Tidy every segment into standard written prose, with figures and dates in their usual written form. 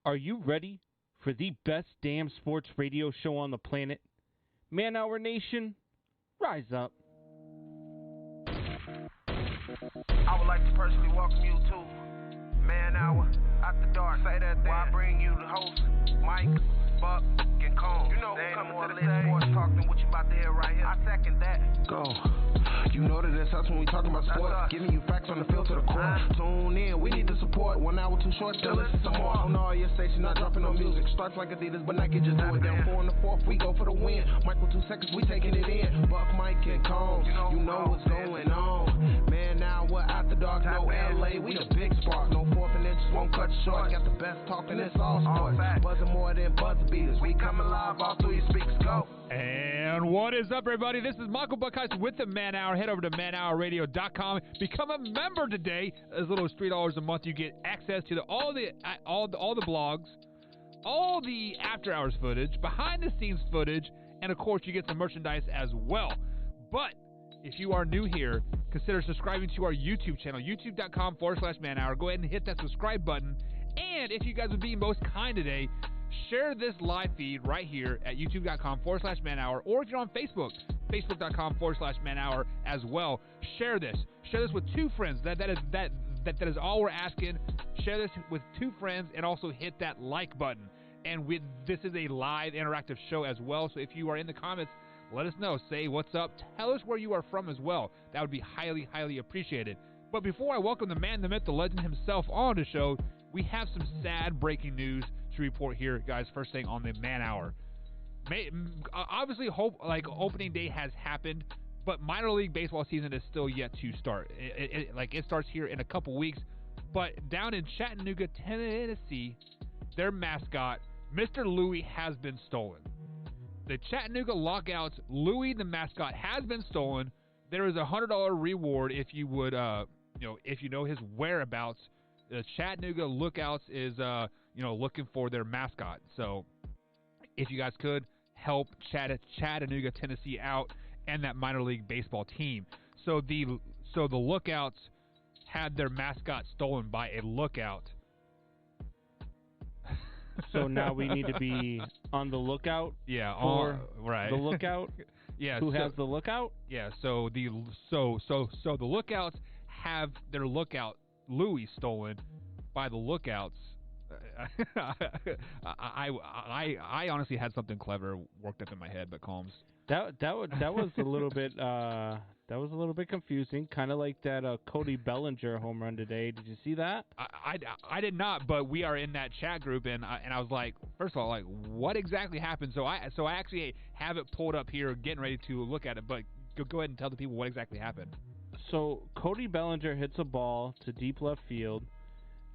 Are you ready for the best damn sports radio show on the planet? Man Hour Nation, rise up. I would like to personally welcome you to Man Hour After Dark. Say that then. While I bring you the host, Mike, Buck, and Cone. You know who's coming to the sports talk than what you about to hear right here. I second that. Go. You know that it's us when we talking about sports. Giving you facts on the field to the court. Tune in, we need the support. 1 hour too short, still listen some more. On all your stations, not dropping no music. Starts like Adidas, but Nike just do it. Down 4 in the fourth, we go for the win. Michael 2 seconds, we taking it in. Buck, Mike, and Cone. You know what's going on. Man, now we're after dark. No LA, we the big spark. No fourth and inches, won't cut short. Got the best talking, it's all sports. Buzzing more than buzzer beaters. We coming live all through your speakers. Go. And what is up, everybody? This is Michael Buckheist with the Man Hour. Head over to manhourradio.com. Become a member today. As little as $3 a month, you get access to all the blogs, all the after-hours footage, behind-the-scenes footage, and, of course, you get some merchandise as well. But if you are new here, consider subscribing to our YouTube channel, youtube.com/manhour. Go ahead and hit that subscribe button. And if you guys would be most kind today, share this live feed right here at youtube.com/manhour, or if you're on Facebook, facebook.com/manhour as well. Share this with 2 friends. That is all we're asking. Share this with 2 friends, and also hit that like button. And this is a live interactive show as well, so if you are in the comments, let us know. Say what's up. Tell us where you are from as well. That would be highly, highly appreciated. But before I welcome the man, the myth, the legend himself on the show, we have some sad breaking news to report here, guys. First thing on the Man Hour. Obviously, opening day has happened, but minor league baseball season is still yet to start. It starts here in a couple weeks. But down in Chattanooga, Tennessee, their mascot, Mr. Louie, has been stolen. The Chattanooga Lockouts, Louie the mascot, has been stolen. There is a $100 reward if you would, if you know his whereabouts. The Chattanooga Lookouts is, looking for their mascot. So, if you guys could help Chattanooga, Tennessee out and that minor league baseball team. So the Lookouts had their mascot stolen by a lookout. So now we need to be on the lookout for the lookout. Yeah, who has the lookout? Yeah, so the Lookouts have their lookout Louie stolen by the Lookouts. I honestly had something clever worked up in my head, but Combs. That was a little bit confusing, kind of like that Cody Bellinger home run today. Did you see that? I did not, but we are in that chat group, and I was like, first of all, what exactly happened? So I actually have it pulled up here, getting ready to look at it. But go ahead and tell the people what exactly happened. So Cody Bellinger hits a ball to deep left field.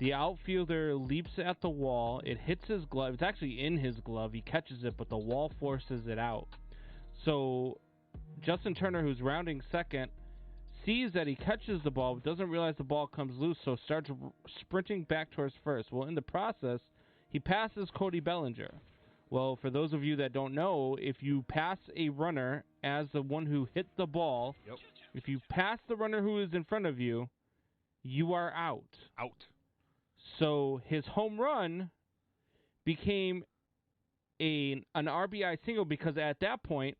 The outfielder leaps at the wall. It hits his glove. It's actually in his glove. He catches it, but the wall forces it out. So Justin Turner, who's rounding second, sees that he catches the ball, but doesn't realize the ball comes loose, so starts sprinting back towards first. Well, in the process, he passes Cody Bellinger. Well, for those of you that don't know, if you pass a runner as the one who hit the ball, if you pass the runner who is in front of you, you are out. So his home run became an RBI single, because at that point,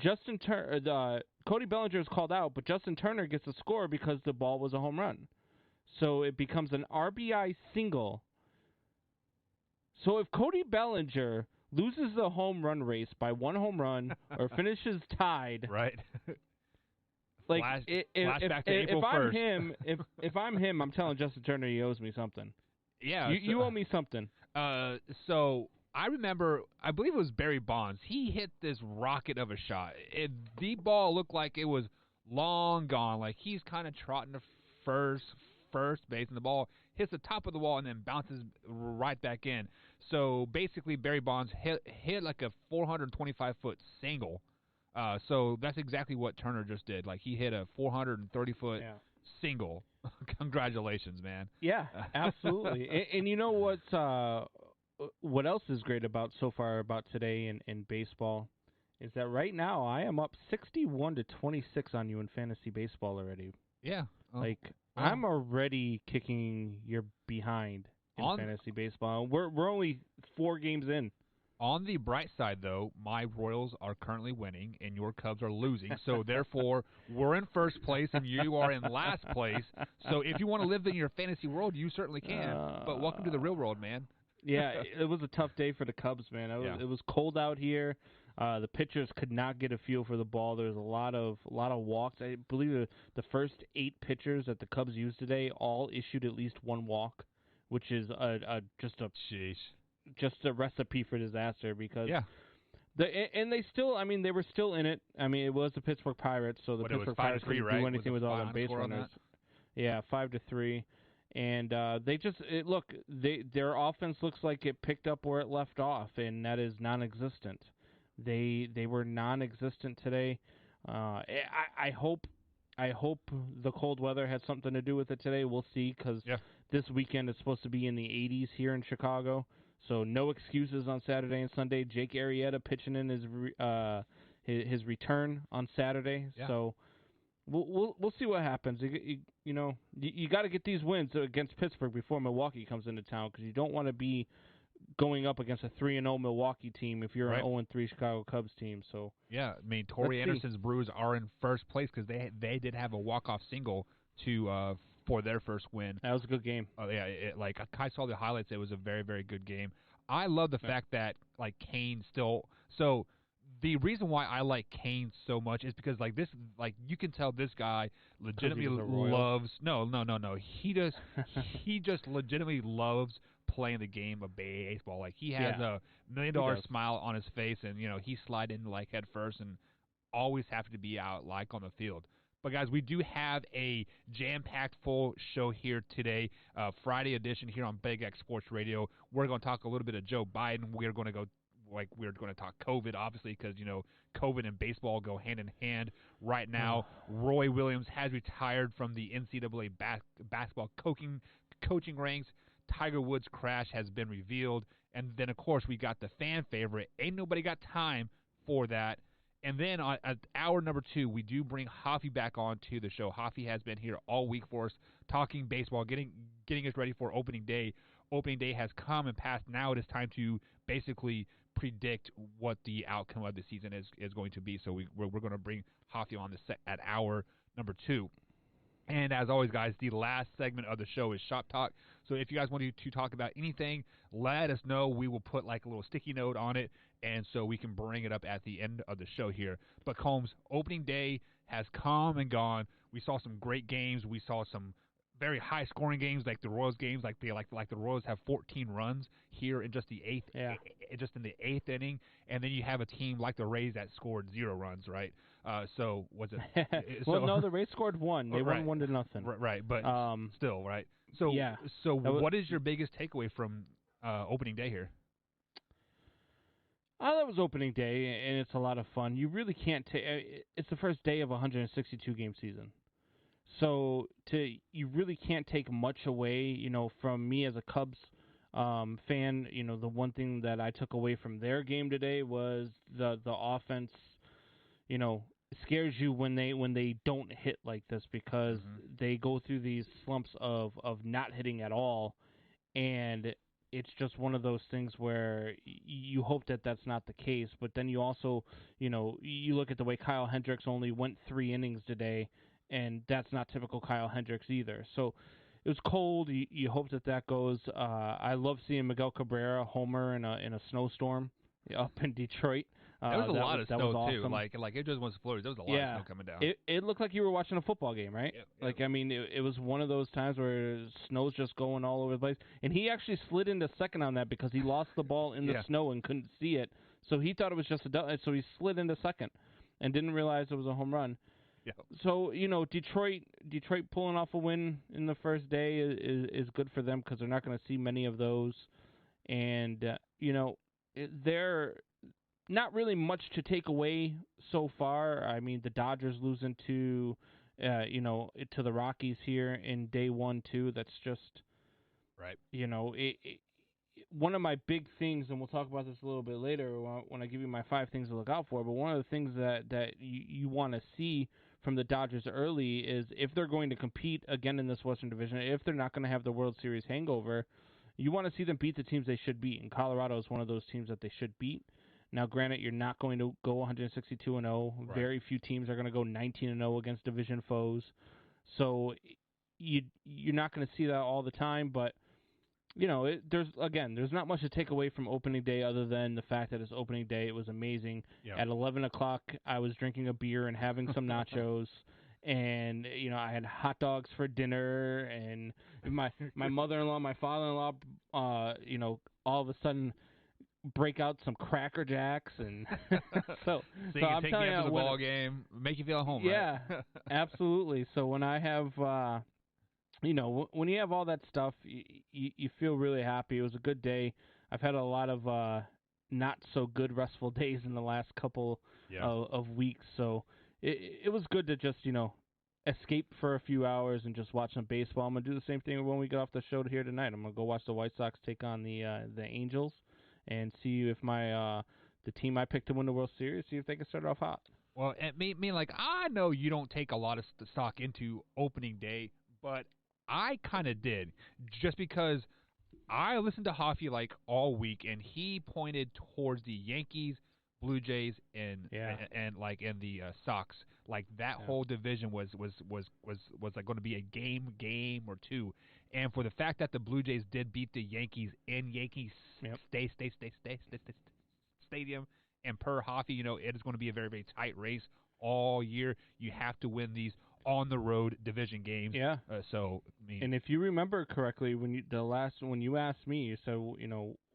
Cody Bellinger is called out, but Justin Turner gets a score because the ball was a home run. So it becomes an RBI single. So if Cody Bellinger loses the home run race by 1 home run or finishes tied, right? Flashback to April 1st. If I'm him, I'm telling Justin Turner he owes me something. Yeah, you owe me something. So I remember, I believe it was Barry Bonds. He hit this rocket of a shot. The ball looked like it was long gone. Like he's kind of trotting to first base, and the ball hits the top of the wall and then bounces right back in. So basically, Barry Bonds hit like a 425-foot single. So that's exactly what Turner just did. Like he hit a 430-foot single. Congratulations, man. Yeah, absolutely. and you know what else is great about today in baseball is that right now I am up 61-26 on you in fantasy baseball already. Yeah. I'm already kicking your behind in fantasy baseball. We're only 4 games in. On the bright side, though, my Royals are currently winning and your Cubs are losing. So, therefore, we're in first place and you are in last place. So, if you want to live in your fantasy world, you certainly can. But welcome to the real world, man. Yeah, it was a tough day for the Cubs, man. It was cold out here. The pitchers could not get a feel for the ball. There was a lot of walks. I believe the first 8 pitchers that the Cubs used today all issued at least 1 walk, which is just a recipe for disaster because they were still in it. I mean, it was the Pittsburgh Pirates, so the Pittsburgh Pirates couldn't do anything with all the base runners. Yeah, 5-3, and their offense looks like it picked up where it left off, and that is non-existent. They were non-existent today. I hope the cold weather had something to do with it today. We'll see because this weekend is supposed to be in the 80s here in Chicago. So no excuses on Saturday and Sunday. Jake Arrieta pitching in his return on Saturday. Yeah. So we'll see what happens. You got to get these wins against Pittsburgh before Milwaukee comes into town because you don't want to be going up against a 3-0 Milwaukee team if you're an 0-3 Chicago Cubs team. So yeah, I mean Torrey Anderson's Brewers are in first place because they did have a walk-off single to for their first win. That was a good game. Oh yeah, I saw the highlights. It was a very, very good game. I love the fact that Kane still. So the reason why I like Kane so much is because you can tell this guy legitimately loves. No. He just legitimately loves playing the game of baseball. Like he has a $1 million smile on his face, and he slide in head first and always happy to be out on the field. But, guys, we do have a jam-packed full show here today, Friday edition here on Big X Sports Radio. We're going to talk a little bit of Joe Biden. We're going to go we're going to talk COVID, obviously, because, COVID and baseball go hand in hand right now. Roy Williams has retired from the NCAA basketball coaching ranks. Tiger Woods' crash has been revealed. And then, of course, we got the fan favorite. Ain't nobody got time for that. And then at hour number 2, we do bring Hoffy back on to the show. Hoffy has been here all week for us, talking baseball, getting us ready for opening day. Opening day has come and passed. Now it is time to basically predict what the outcome of the season is going to be. So we're going to bring Hoffy on at hour number 2. And as always, guys, the last segment of the show is Shop Talk. So if you guys want to talk about anything, let us know. We will put a little sticky note on it, and so we can bring it up at the end of the show here. But Combs, opening day has come and gone. We saw some great games. We saw some very high-scoring games, like the Royals games. Like the Royals have 14 runs here in just the eighth inning, and then you have a team like the Rays that scored 0 runs, right? So was it? Well, no, the Rays scored 1. They won 1-0. Right, but still, right. So what is your biggest takeaway from opening day here? That was opening day, and it's a lot of fun. You really can't take. It's the first day of a 162-game season. So you really can't take much away, from me as a Cubs fan. The one thing that I took away from their game today was the offense, scares you when they don't hit like this because they go through these slumps of not hitting at all, and it's just one of those things where you hope that that's not the case. But then you also, you look at the way Kyle Hendricks only went 3 innings today, and that's not typical Kyle Hendricks either. So it was cold. You hope that goes. I love seeing Miguel Cabrera homer in a snowstorm up in Detroit. There was a lot of snow awesome. Too. Like it just wasn't Florida. There was a lot of snow coming down. It looked like you were watching a football game, right? Yeah. It was one of those times where snow's just going all over the place. And he actually slid into second on that because he lost the ball in the snow and couldn't see it. So he thought it was just so he slid into second and didn't realize it was a home run. Yeah. So Detroit pulling off a win in the first day is good for them because they're not going to see many of those, and they're not really much to take away so far. I mean, the Dodgers losing to the Rockies here in day 1 too. That's just right. One of my big things, and we'll talk about this a little bit later when I give you my 5 things to look out for. But one of the things that you want to see from the Dodgers early is if they're going to compete again in this Western Division, if they're not going to have the World Series hangover, you want to see them beat the teams they should beat, and Colorado is one of those teams that they should beat. Now, granted, you're not going to go 162-0. Right. Very few teams are going to go 19-0 against division foes. So you're not going to see that all the time, but there's not much to take away from opening day other than the fact that it's opening day. It was amazing. Yep. At 11 o'clock, I was drinking a beer and having some nachos, and I had hot dogs for dinner, and my mother-in-law, my father-in-law, all of a sudden break out some Cracker Jacks, and so you can I'm take telling me you, after the ball game, make you feel at home. Yeah, right? absolutely. So when I have. When you have all that stuff, you feel really happy. It was a good day. I've had a lot of not so good restful days in the last couple of weeks, so it was good to just escape for a few hours and just watch some baseball. I'm gonna do the same thing when we get off the show here tonight. I'm gonna go watch the White Sox take on the Angels and see if the team I picked to win the World Series, see if they can start off hot. Well, I know you don't take a lot of stock into opening day, but I kind of did, just because I listened to Hoffy all week, and he pointed towards the Yankees, Blue Jays, and the Sox. That whole division was going to be a game or two, and for the fact that the Blue Jays did beat the Yankees in Yankee Stadium, and per Hoffy, it is going to be a very, very tight race all year. You have to win these on the road division games. Yeah. And if you remember correctly, when you asked me, you said,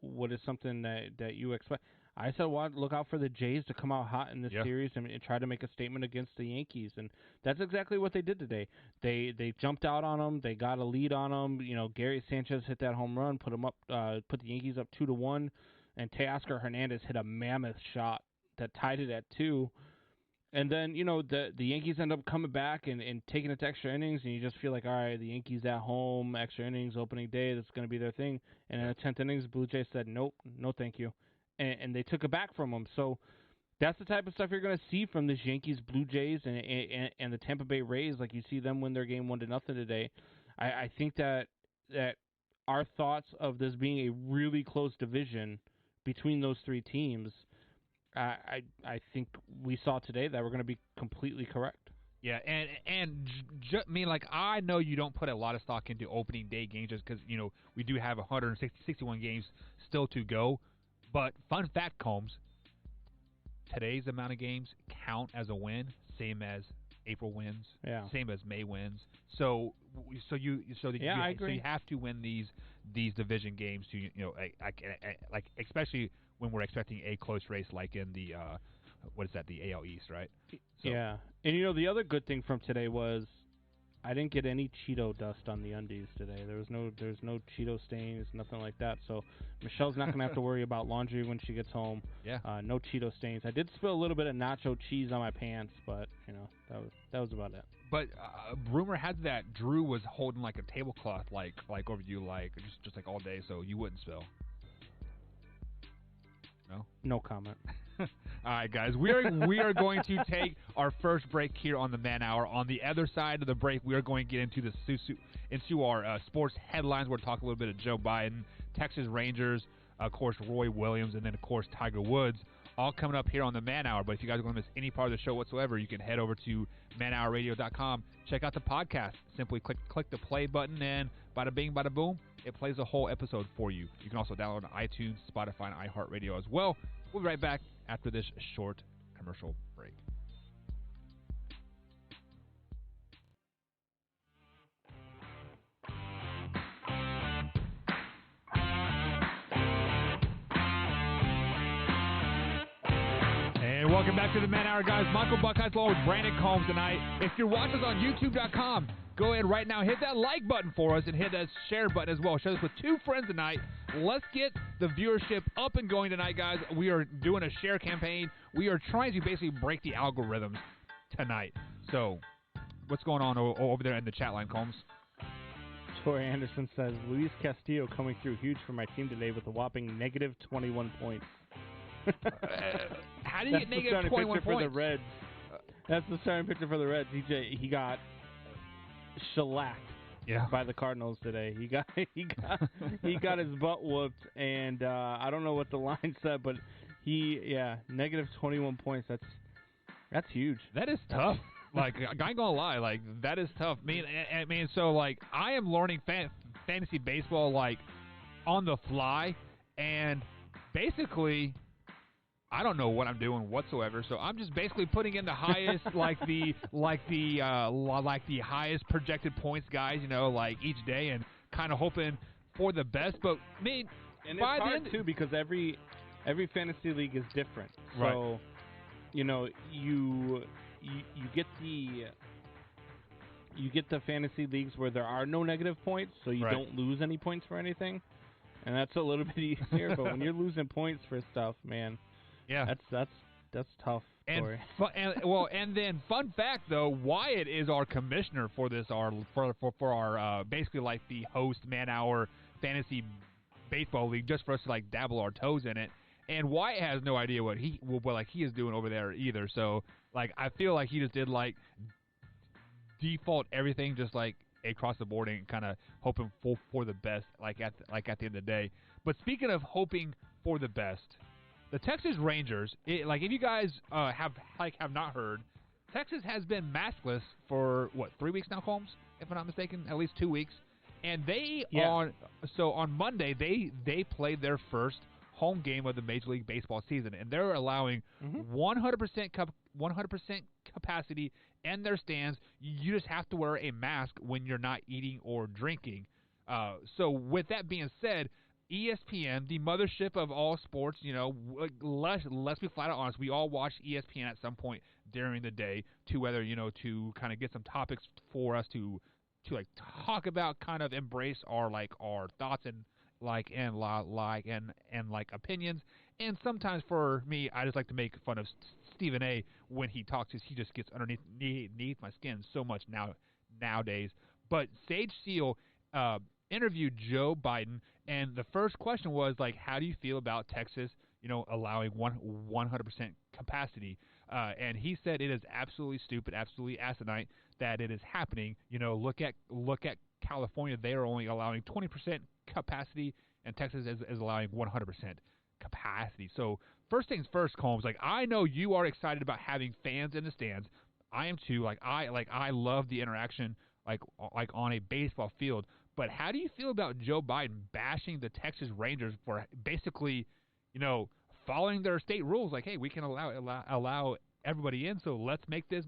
what is something that you expect? I said, look out for the Jays to come out hot in this series and try to make a statement against the Yankees, and that's exactly what they did today. They jumped out on them. They got a lead on them. Gary Sanchez hit that home run, put the Yankees up 2-1, and Teoscar Hernandez hit a mammoth shot that tied it at 2. And then, the Yankees end up coming back and taking it to extra innings, and you just feel like, all right, the Yankees at home, extra innings, opening day, that's going to be their thing. And in the 10th innings, Blue Jays said, nope, no thank you. And they took it back from them. So that's the type of stuff you're going to see from this Yankees, Blue Jays, and the Tampa Bay Rays. Like, you see them win their game 1-0 today. I think that our thoughts of this being a really close division between those three teams, I think we saw today that we're going to be completely correct. Yeah, I know you don't put a lot of stock into opening day games just because, we do have 161 games still to go. But fun fact, Combs, today's amount of games count as a win, same as April wins, same as May wins. So you have to win these division games to especially when we're expecting a close race like in the the AL East, right? So. Yeah, and the other good thing from today was I didn't get any Cheeto dust on the undies today. There's no Cheeto stains, nothing like that. So Michelle's not gonna have to worry about laundry when she gets home. Yeah. No Cheeto stains. I did spill a little bit of nacho cheese on my pants, but that was about it. But rumor has that Drew was holding a tablecloth over you just all day, so you wouldn't spill. No? No comment. All right, guys. We are going to take our first break here on the Man Hour. On the other side of the break, we are going to get into our sports headlines. We're talking a little bit of Joe Biden, Texas Rangers, of course, Roy Williams, and then, of course, Tiger Woods, all coming up here on the Man Hour. But if you guys are going to miss any part of the show whatsoever, you can head over to manhourradio.com. Check out the podcast. Simply click the play button, and bada bing, bada boom, it plays a whole episode for you. You can also download on iTunes, Spotify, and iHeartRadio as well. We'll be right back after this short commercial break. And welcome back to the Man Hour, guys. Michael Buckeyes along with Brandon Combs tonight. If you're watching us on YouTube.com, go ahead right now, hit that like button for us and hit that share button as well. Share this with 2 friends tonight. Let's get the viewership up and going tonight, guys. We are doing a share campaign. We are trying to basically break the algorithms tonight. So, what's going on over there in the chat line, Combs? Tori Anderson says, Luis Castillo coming through huge for my team today with a whopping negative 21 points. How do you get negative 21 points? For the Reds. That's the starting picture for the Reds. He got shellacked by the Cardinals today. He got his butt whooped, and I don't know what the line said, but negative 21 points. That's huge. That is tough. Like, I ain't gonna lie, like, that is tough. I mean, so, like, I am learning fantasy baseball, like, on the fly, and basically, I don't know what I'm doing whatsoever. So I'm just basically putting in the highest, like the highest projected points guys, like each day, and kind of hoping for the best. But I mean, and it's hard too because every fantasy league is different. Right. So you get the fantasy leagues where there are no negative points, so you don't lose any points for anything, and that's a little bit easier. But when you're losing points for stuff, man. Yeah, that's tough. And then fun fact though, Wyatt is our commissioner for this for our basically like the host Man Hour Fantasy Baseball League, just for us to like dabble our toes in it. And Wyatt has no idea what he is doing over there either. So like I feel like he just did like default everything just like across the board and kind of hoping for the best like at the end of the day. But speaking of hoping for the best. The Texas Rangers, if you guys have not heard, Texas has been maskless for 3 weeks now, Holmes, if I'm not mistaken, at least 2 weeks, and on Monday they played their first home game of the Major League Baseball season, and they're allowing 100% capacity in their stands. You just have to wear a mask when you're not eating or drinking. So with that being said. ESPN, the mothership of all sports, let's be flat out honest. We all watch ESPN at some point during the day to whether, to kind of get some topics for us to like talk about, kind of embrace our thoughts and opinions. And sometimes for me, I just like to make fun of Stephen A. when he talks. He just gets underneath my skin so much nowadays. But Sage Seal interviewed Joe Biden, and the first question was how do you feel about Texas, allowing 100% capacity? And he said it is absolutely stupid, absolutely asinine that it is happening. Look at California; they are only allowing 20% capacity, and Texas is allowing 100% capacity. So first things first, Combs. I know you are excited about having fans in the stands. I am too. I love the interaction on a baseball field. But how do you feel about Joe Biden bashing the Texas Rangers for basically, following their state rules? Hey, we can allow everybody in, so let's make this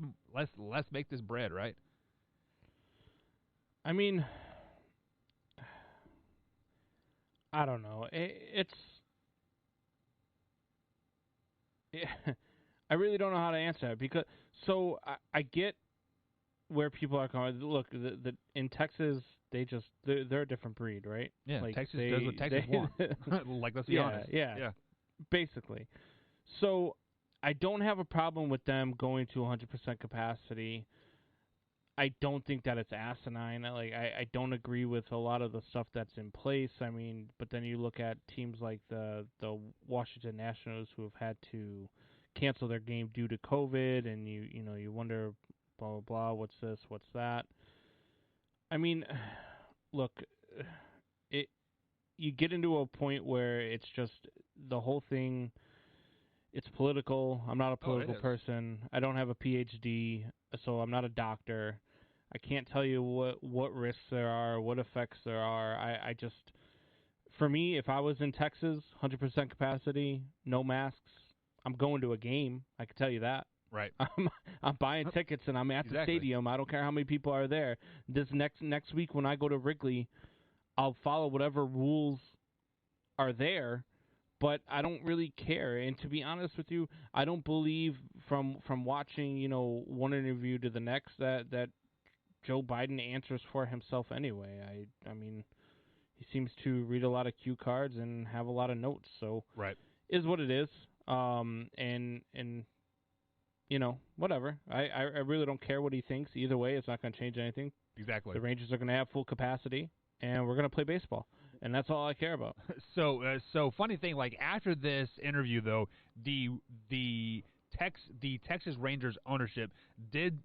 bread, right? I mean, I don't know. I really don't know how to answer it because I get where people are going. Look, in Texas. They're a different breed, right? Yeah, Texas does what Texas wants. Let's be honest. Yeah, basically. So I don't have a problem with them going to 100% capacity. I don't think that it's asinine. I don't agree with a lot of the stuff that's in place. I mean, but then you look at teams like the Washington Nationals who have had to cancel their game due to COVID, and you wonder, blah blah blah. What's this? What's that? I mean, look, you get into a point where it's just the whole thing, it's political. I'm not a political person. I don't have a PhD, so I'm not a doctor. I can't tell you what risks there are, what effects there are. I just, for me, if I was in Texas, 100% capacity, no masks, I'm going to a game. I can tell you that. Right. I'm buying tickets and I'm at the stadium. I don't care how many people are there. This next week when I go to Wrigley, I'll follow whatever rules are there, but I don't really care. And to be honest with you, I don't believe from watching, one interview to the next that Joe Biden answers for himself anyway. I mean, he seems to read a lot of cue cards and have a lot of notes. So is what it is. And whatever. I really don't care what he thinks. Either way, it's not going to change anything. Exactly. The Rangers are going to have full capacity, and we're going to play baseball. And that's all I care about. So funny thing, after this interview, though, the Texas Rangers ownership did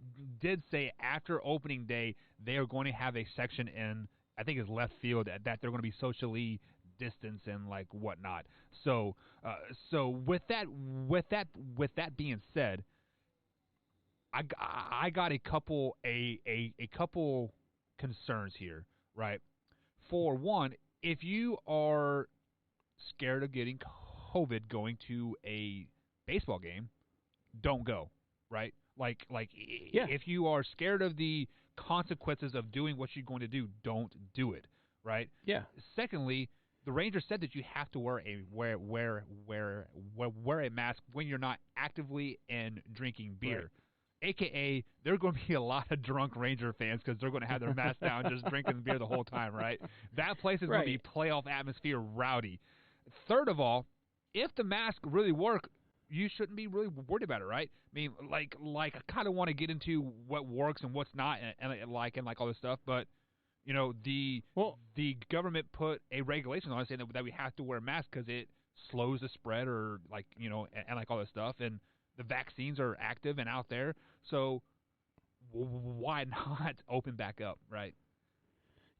say after opening day they are going to have a section in, I think it's left field, that they're going to be socially distanced and like whatnot. So with that being said, I got a couple concerns here, right? For one, if you are scared of getting COVID going to a baseball game, don't go, right? Like if you are scared of the consequences of doing what you're going to do, don't do it, right? Yeah. Secondly, the Rangers said that you have to wear a mask when you're not actively and drinking beer. Right. AKA, there are going to be a lot of drunk Ranger fans because they're going to have their mask down, just drinking beer the whole time, right? That place is going to be playoff atmosphere rowdy. Third of all, if the mask really work, you shouldn't be really worried about it, right? I mean, like I kind of want to get into what works and what's not, and all this stuff, but you know, the government put a regulation on us saying that we have to wear masks because it slows the spread, or and all this stuff, and the vaccines are active and out there, so why not open back up, right?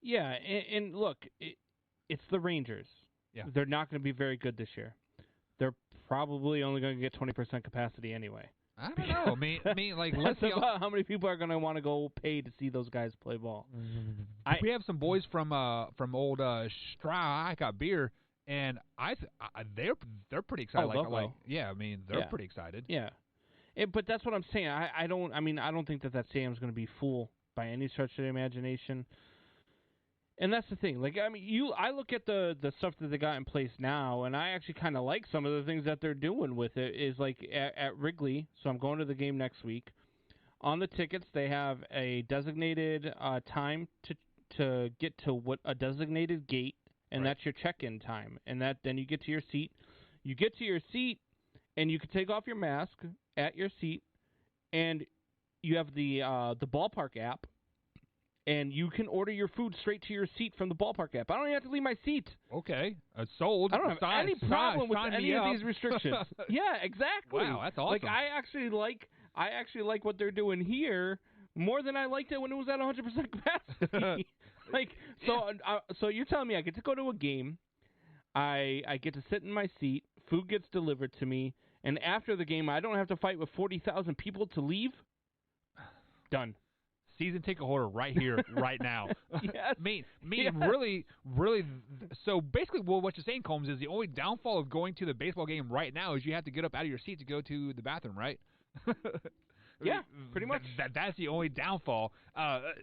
Yeah, and look, it's the Rangers. Yeah. They're not going to be very good this year. They're probably only going to get 20% capacity anyway. I don't know. I mean, like, let's see how many people are going to want to go pay to see those guys play ball. We have some boys from old I got beer, and they're pretty excited. Yeah, I mean, they're pretty excited. Yeah, but that's what I'm saying. I don't think that stadium's going to be full by any stretch of the imagination. And that's the thing. Like, I mean, I look at the stuff that they got in place now, and I actually kind of like some of the things that they're doing with it. Is like at Wrigley. So I'm going to the game next week. On the tickets, they have a designated time to get to a designated gate, and that's your check-in time. And then you get to your seat. You get to your seat, and you can take off your mask at your seat, and you have the ballpark app. And you can order your food straight to your seat from the ballpark app. I don't even have to leave my seat. Okay, sold. I don't have any problem with any of these restrictions. Yeah, exactly. Wow, that's awesome. Like I actually like what they're doing here more than I liked it when it was at 100% capacity. So you're telling me I get to go to a game, I get to sit in my seat, food gets delivered to me, and after the game I don't have to fight with 40,000 people to leave? Done. Season ticket holder right here, right now. Yes. Yes. Really. So basically, what you're saying, Combs, is the only downfall of going to the baseball game right now is you have to get up out of your seat to go to the bathroom, right? Yeah, pretty much. That's the only downfall.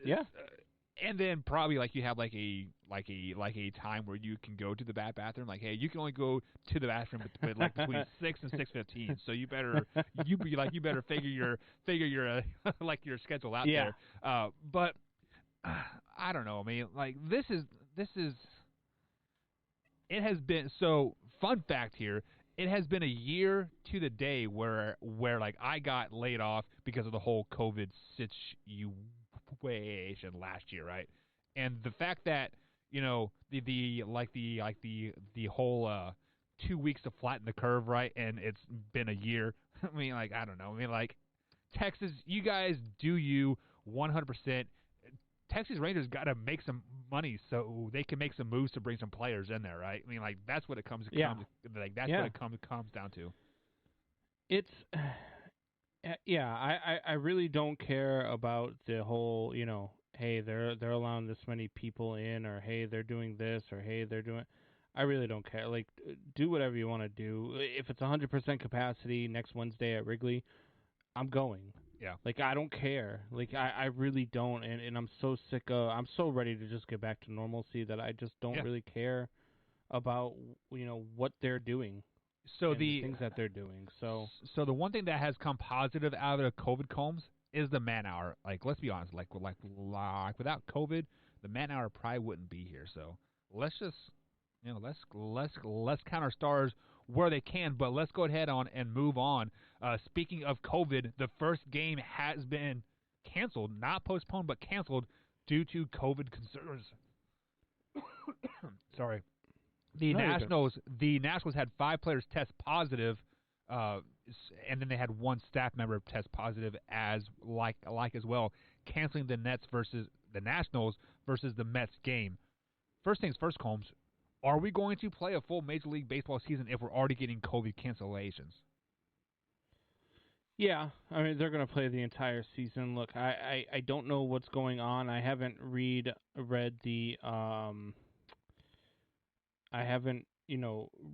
Yeah. And then probably like you have like a time where you can go to the bathroom. Like, hey, you can only go to the bathroom between 6 and 6:15. So you better figure your your schedule out there. But I don't know. I mean, like this is. It has been so. Fun fact here. It has been a year to the day where like I got laid off because of the whole COVID situation last year, right? And the fact that the whole 2 weeks to flatten the curve, right? And it's been a year. I mean, like I don't know. I mean, like Texas, you guys do you 100%. Texas Rangers got to make some money so they can make some moves to bring some players in there, right? I mean, like that's what it comes. What it comes down to. It's. Yeah, I really don't care about the whole, hey, they're allowing this many people in, or hey, they're doing this, or hey, they're doing. I really don't care. Like, do whatever you want to do. If it's 100% capacity next Wednesday at Wrigley, I'm going. Yeah. Like, I don't care. Like, I really don't, and I'm so sick of. I'm so ready to just get back to normalcy that I just don't really care about what they're doing. So the things that they're doing. So the one thing that has come positive out of the COVID Combs is the man hour. Like, let's be honest. Like without COVID, the man hour probably wouldn't be here. So let's just let's count our stars where they can. But let's go ahead and move on. Speaking of COVID, the first game has been canceled, not postponed, but canceled due to COVID concerns. Sorry. The Nationals had 5 players test positive and then they had one staff member test positive as well, canceling the Nets versus the Nationals versus the Mets game. First things first, Combs, are we going to play a full Major League Baseball season if we're already getting COVID cancellations? Yeah, I mean, they're going to play the entire season. Look, I don't know what's going on. I haven't read the I haven't,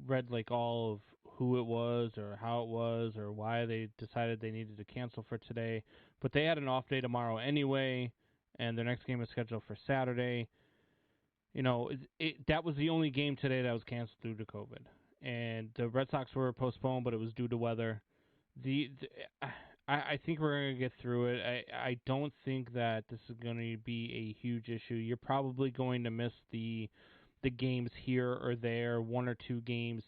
read like all of who it was or how it was or why they decided they needed to cancel for today. But they had an off day tomorrow anyway, and their next game is scheduled for Saturday. That was the only game today that was canceled due to COVID. And the Red Sox were postponed, but it was due to weather. I think we're going to get through it. I don't think that this is going to be a huge issue. You're probably going to miss the games here or there, one or two games,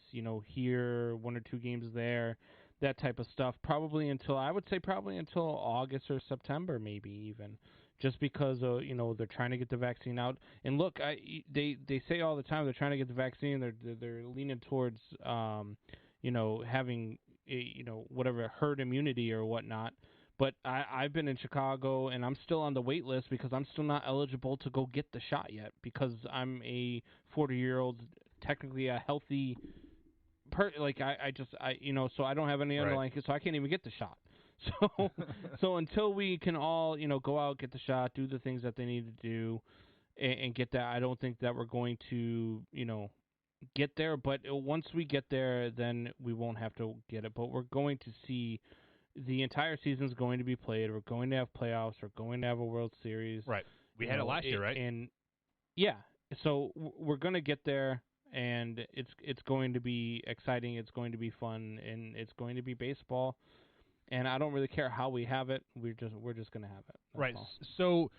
here, one or two games there, that type of stuff. Probably until August or September, maybe even, just because they're trying to get the vaccine out. And look, they say all the time they're trying to get the vaccine. They're leaning towards having whatever herd immunity or whatnot. But I've been in Chicago, and I'm still on the wait list because I'm still not eligible to go get the shot yet because I'm a 40-year-old, technically a healthy so I don't have any underlying, so I can't even get the shot. So until we can all, go out, get the shot, do the things that they need to do, and get that, I don't think that we're going to, get there. But once we get there, then we won't have to get it. But we're going to see the entire season is going to be played. We're going to have playoffs. We're going to have a World Series. Right. We had it last year, right? And yeah, so we're going to get there, and it's going to be exciting. It's going to be fun, and it's going to be baseball. And I don't really care how we have it. We're just going to have it. That's right. all. So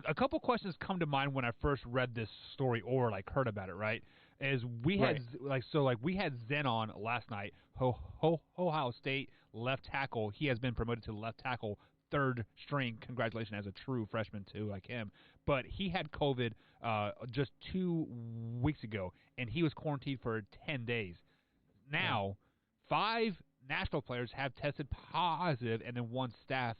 a couple questions come to mind when I first read this story or heard about it. Right. Is we had we had Zen on last night. Ohio State left tackle. He has been promoted to left tackle, third string. Congratulations as a true freshman too, like him. But he had COVID just 2 weeks ago, and he was quarantined for 10 days. Now, 5 national players have tested positive, and then 1 staff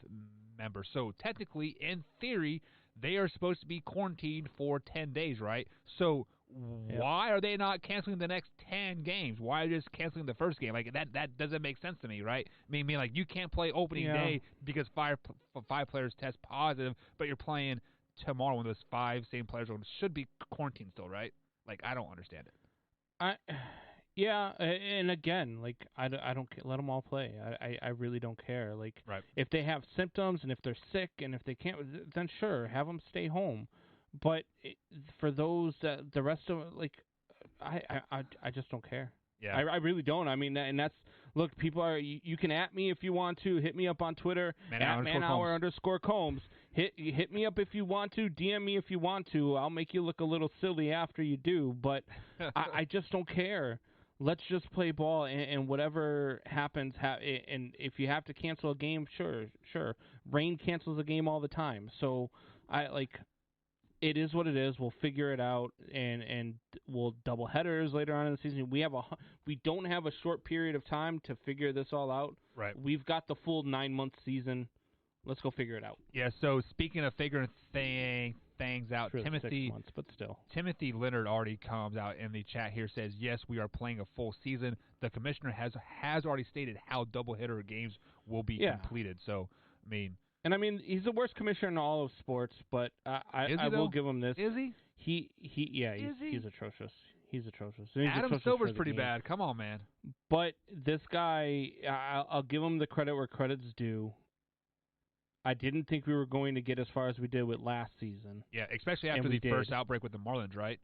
member. So technically, in theory, they are supposed to be quarantined for 10 days, right? So why are they not canceling the next 10 games? Why are they just canceling the first game? That doesn't make sense to me, right? I mean, you can't play opening day because 5 players test positive, but you're playing tomorrow when those 5 same players should be quarantined still, right? I don't understand it. And again, I don't let them all play. I really don't care. Right. If they have symptoms and if they're sick and if they can't, then sure, have them stay home. But for those the rest of I just don't care. Yeah. I really don't. I mean, and that's look. People are you can at me if you want to. Hit me up on Twitter @manhour_Combs. Hit me up if you want to. DM me if you want to. I'll make you look a little silly after you do. But I just don't care. Let's just play ball, and whatever happens, and if you have to cancel a game, sure. Rain cancels a game all the time. So it is what it is. We'll figure it out, and we'll double headers later on in the season. We don't have a short period of time to figure this all out. Right. We've got the full 9-month season. Let's go figure it out. Yeah. So speaking of figuring things out, Really Timothy 6 months, but still. Timothy Leonard already comes out in the chat here, says yes, we are playing a full season. The commissioner has already stated how doubleheader games will be completed. So I mean, he's the worst commissioner in all of sports, but I will give him this. Is he? He's atrocious. He's atrocious. Adam Silver's pretty bad. Come on, man. But this guy, I'll give him the credit where credit's due. I didn't think we were going to get as far as we did with last season. Yeah, especially after the first outbreak with the Marlins, right?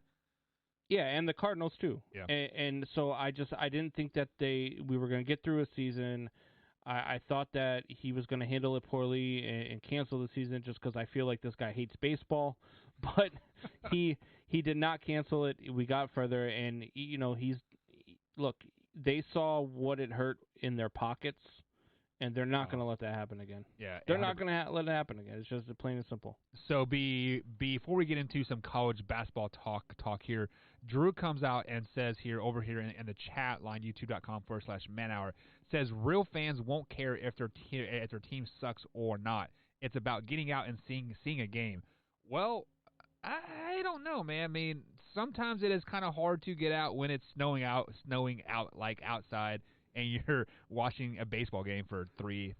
Yeah, and the Cardinals too. Yeah. And so I didn't think that we were going to get through a season. I thought that he was going to handle it poorly and cancel the season just because I feel like this guy hates baseball. But he did not cancel it. We got further, and they saw what it hurt in their pockets. And they're not going to let that happen again. Yeah, they're not going to let it happen again. It's just plain and simple. So before we get into some college basketball talk here, Drew comes out and says over here in the chat line, youtube.com/manhour, says real fans won't care if their team sucks or not. It's about getting out and seeing a game. Well, I don't know, man. I mean, sometimes it is kind of hard to get out when it's snowing out like outside, and you're watching a baseball game for three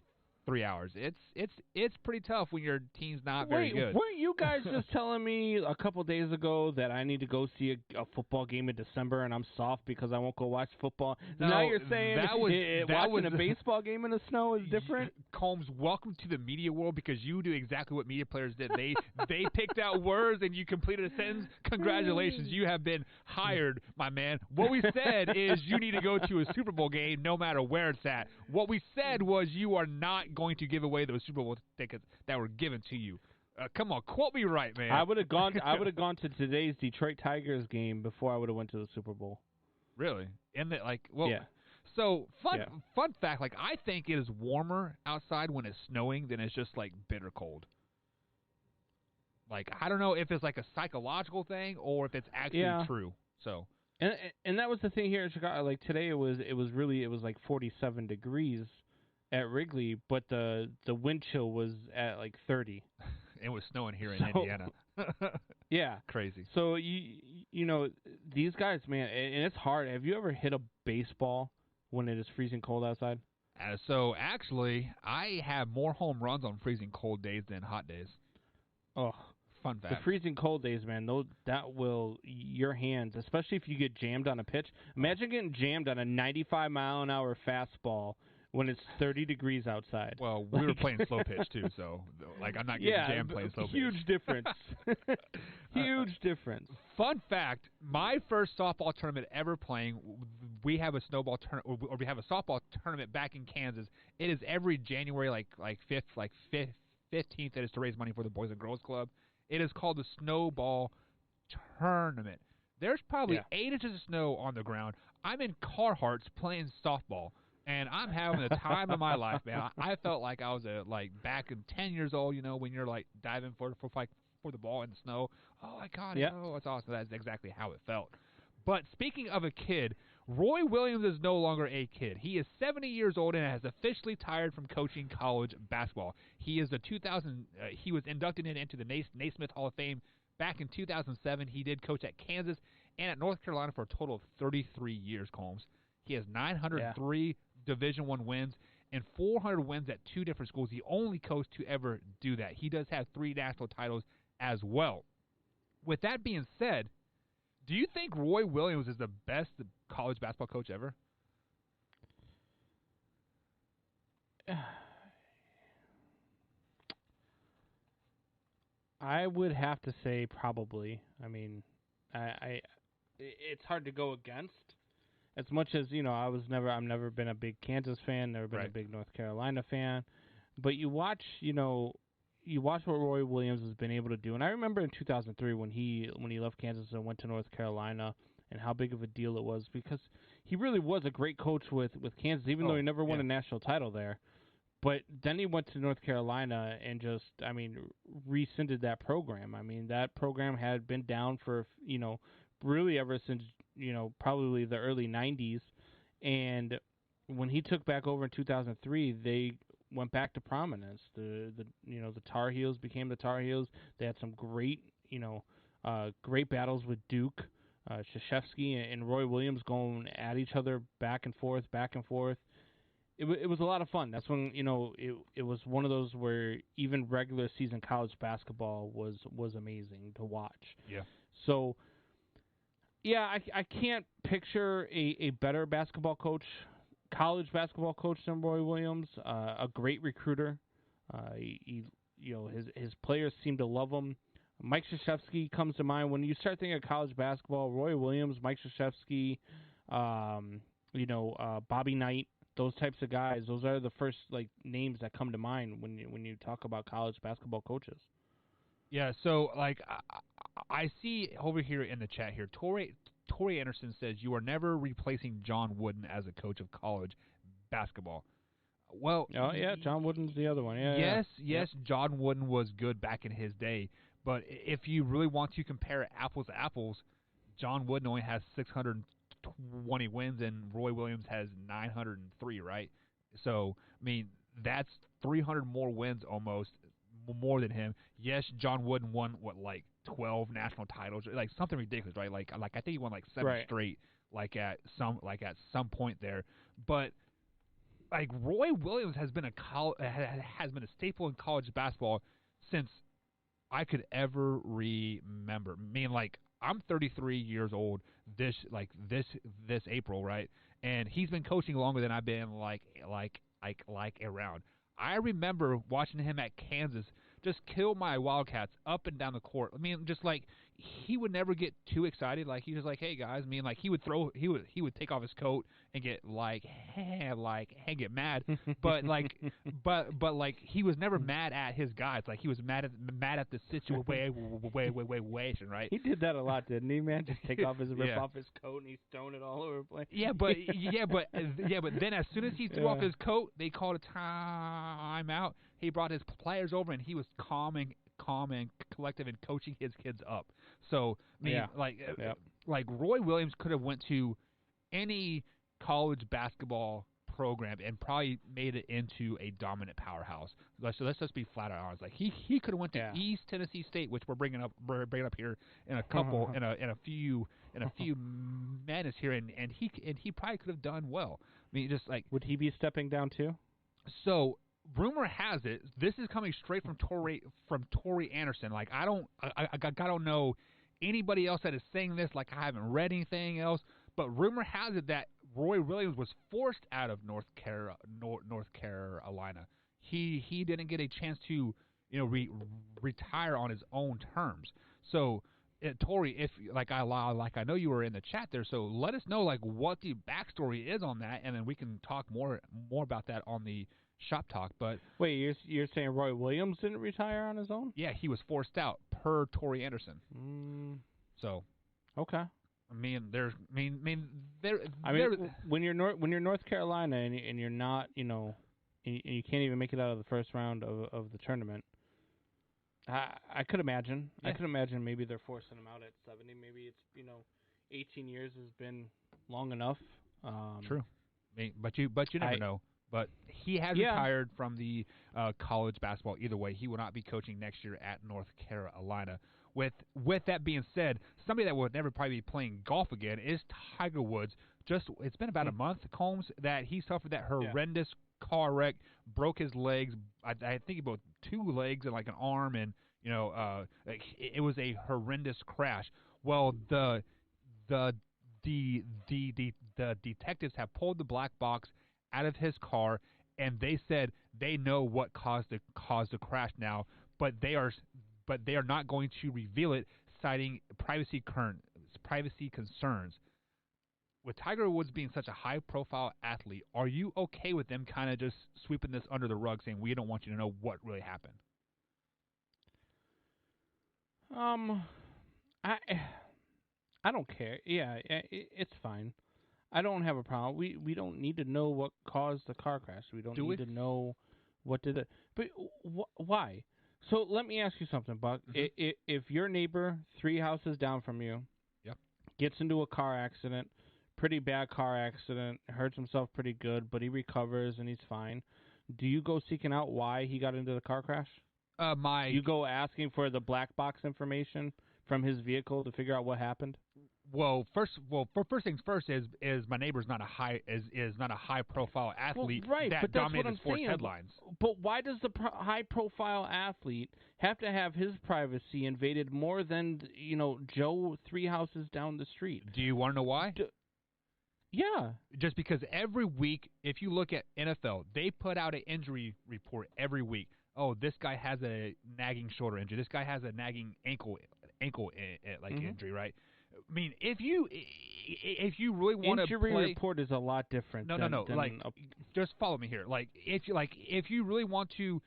hours. It's pretty tough when your team's not very good. Weren't you guys just telling me a couple days ago that I need to go see a football game in December and I'm soft because I won't go watch football? No, now you're saying watching a was baseball game in the snow is different? Combs, welcome to the media world because you do exactly what media players did. They picked out words and you completed a sentence. Congratulations, you have been hired, my man. What we said is you need to go to a Super Bowl game no matter where it's at. What we said was you are not going to give away those Super Bowl tickets that were given to you. Come on, quote me right, man. I would have gone to today's Detroit Tigers game before I would have went to the Super Bowl. Really? Yeah. So fun fact, like I think it is warmer outside when it's snowing than it's just like bitter cold. Like I don't know if it's like a psychological thing or if it's actually true. So and that was the thing here in Chicago. Like today it was like 47 degrees at Wrigley, but the wind chill was at like 30. It was snowing here in Indiana. Yeah. Crazy. So, you know, these guys, man, and it's hard. Have you ever hit a baseball when it is freezing cold outside? So, actually, I have more home runs on freezing cold days than hot days. Oh. Fun fact. The freezing cold days, man, your hands, especially if you get jammed on a pitch. Imagine getting jammed on a 95-mile-an-hour fastball when it's 30 degrees outside. Well, we were playing slow pitch, too, so, like, I'm not getting jammed playing slow pitch. Huge difference. Huge difference. Fun fact, my first softball tournament ever playing, we have a softball tournament back in Kansas. It is every January, like 15th, it is to raise money for the Boys and Girls Club. It is called the Snowball Tournament. There's probably 8 inches of snow on the ground. I'm in Carhartts playing softball. And I'm having the time of my life, man. I felt like I was back in 10 years old, you know, when you're like diving for the ball in the snow. Oh, I caught it. Oh, it's awesome. That's exactly how it felt. But speaking of a kid, Roy Williams is no longer a kid. He is 70 years old and has officially retired from coaching college basketball. He is he was inducted into the Naismith Hall of Fame back in 2007. He did coach at Kansas and at North Carolina for a total of 33 years, Combs. He has 903 Division I wins and 400 wins at 2 different schools. The only coach to ever do that. He does have 3 national titles as well. With that being said, do you think Roy Williams is the best college basketball coach ever? I would have to say probably. I mean, it's hard to go against. As much as, you know, I've never been a big Kansas fan, never been a big North Carolina fan. But you watch what Roy Williams has been able to do. And I remember in 2003 when he left Kansas and went to North Carolina and how big of a deal it was because he really was a great coach with Kansas, even though he never won a national title there. But then he went to North Carolina and just, I mean, rescinded that program. I mean, that program had been down for, you know, really ever since, you know, probably the early 90s. And when he took back over in 2003, they went back to prominence. The Tar Heels became the Tar Heels. They had some great battles with Duke, Krzyzewski and Roy Williams going at each other back and forth. It was a lot of fun. That's when, you know, it was one of those where even regular season college basketball was amazing to watch. Yeah. So, yeah, I can't picture a better college basketball coach than Roy Williams. A great recruiter. His players seem to love him. Mike Krzyzewski comes to mind when you start thinking of college basketball. Roy Williams, Mike Krzyzewski, Bobby Knight, those types of guys. Those are the first names that come to mind when you talk about college basketball coaches. Yeah, so I see over here in the chat here, Tori Anderson says you are never replacing John Wooden as a coach of college basketball. Well, oh yeah, John Wooden's the other one. Yes, John Wooden was good back in his day, but if you really want to compare apples to apples, John Wooden only has 620 wins, and Roy Williams has 903, right? So, I mean, that's 300 more wins almost, more than him. Yes, John Wooden won, 12 national titles, like something ridiculous, right? Like I think he won 7 straight, at some point there. But like Roy Williams has been has been a staple in college basketball since I could ever remember. I mean, I'm 33 years old this April, right? And he's been coaching longer than I've been around. I remember watching him at Kansas just kill my Wildcats up and down the court. I mean, just he would never get too excited. He was hey guys. I mean, he would take off his coat and get get mad. But but he was never mad at his guys. He was mad at the situation, right? He did that a lot, didn't he, man? Just take off rip off his coat and he's throwing it all over the place. But then as soon as he threw off his coat, they called a timeout. He brought his players over and he was calm and collective and coaching his kids up. So I mean, Roy Williams could have went to any college basketball program and probably made it into a dominant powerhouse. So let's just be flat out honest. He could have went to East Tennessee State, which we're bringing up here in a couple in a few minutes here, and he probably could have done well. I mean, just would he be stepping down too? So. Rumor has it, this is coming straight from Tory Anderson. I don't know anybody else that is saying this. I haven't read anything else, but rumor has it that Roy Williams was forced out of North Carolina. He didn't get a chance to retire on his own terms. So Tory, if I know you were in the chat there, so let us know what the backstory is on that, and then we can talk more about that on the Shop Talk. But wait, you're saying Roy Williams didn't retire on his own? Yeah, he was forced out per Tory Anderson. So, okay. I mean, when you're North Carolina and you're not, and you can't even make it out of the first round of the tournament. I could imagine. Yeah. I could imagine maybe they're forcing him out at 70. Maybe it's 18 years has been long enough. True. But you never know. But he has retired from the college basketball either way. He will not be coaching next year at North Carolina. With that being said, somebody that will never probably be playing golf again is Tiger Woods. It's been about a month, Combs, that he suffered that horrendous car wreck, broke his legs. I think about 2 legs and an arm, and it was a horrendous crash. Well, the detectives have pulled the black box out of his car, and they said they know what caused the crash now, but they are not going to reveal it, citing privacy concerns. With Tiger Woods being such a high-profile athlete, are you okay with them kind of just sweeping this under the rug, saying we don't want you to know what really happened? I don't care. Yeah, it's fine. I don't have a problem. We don't need to know what caused the car crash. We don't need to know what did it. But why? So let me ask you something, Buck. Mm-hmm. If your neighbor 3 houses down from you gets into a car accident, pretty bad car accident, hurts himself pretty good, but he recovers and he's fine, do you go seeking out why he got into the car crash? You go asking for the black box information from his vehicle to figure out what happened? First things first is my neighbor's not a high profile athlete that dominates sports headlines. But why does the high profile athlete have to have his privacy invaded more than Joe 3 houses down the street? Do you want to know why? Yeah. Just because every week, if you look at NFL, they put out an injury report every week. Oh, this guy has a nagging shoulder injury. This guy has a nagging ankle injury, right? I mean, if you really want to injury report is a lot different. No. Just follow me here. If you really want to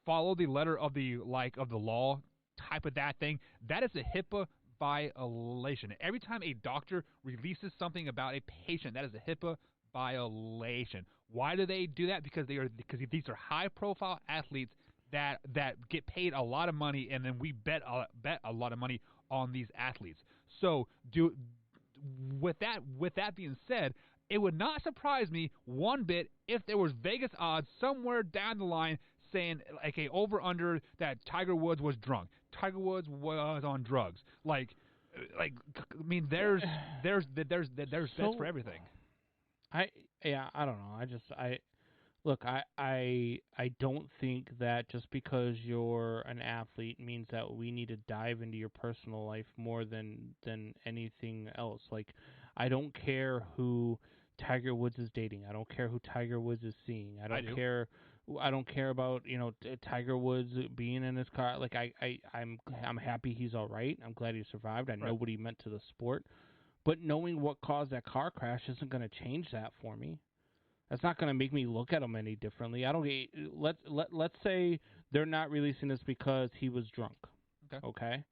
follow the letter of the law type of that thing, that is a HIPAA violation. Every time a doctor releases something about a patient, that is a HIPAA violation. Why do they do that? Because these are high profile athletes that get paid a lot of money, and then we bet a lot of money on these athletes. So with that being said, it would not surprise me one bit if there was Vegas odds somewhere down the line saying like a over under that Tiger Woods was drunk, Tiger Woods was on drugs. Like I mean, there's bets for everything. I don't know. Look, I don't think that just because you're an athlete means that we need to dive into your personal life more than anything else. Like, I don't care who Tiger Woods is dating. I don't care who Tiger Woods is seeing. I don't care about Tiger Woods being in his car. Like, I'm happy he's all right. I'm glad he survived. I know what he meant to the sport, but knowing what caused that car crash isn't going to change that for me. That's not going to make me look at him any differently. Let's say they're not releasing this because he was drunk. Okay?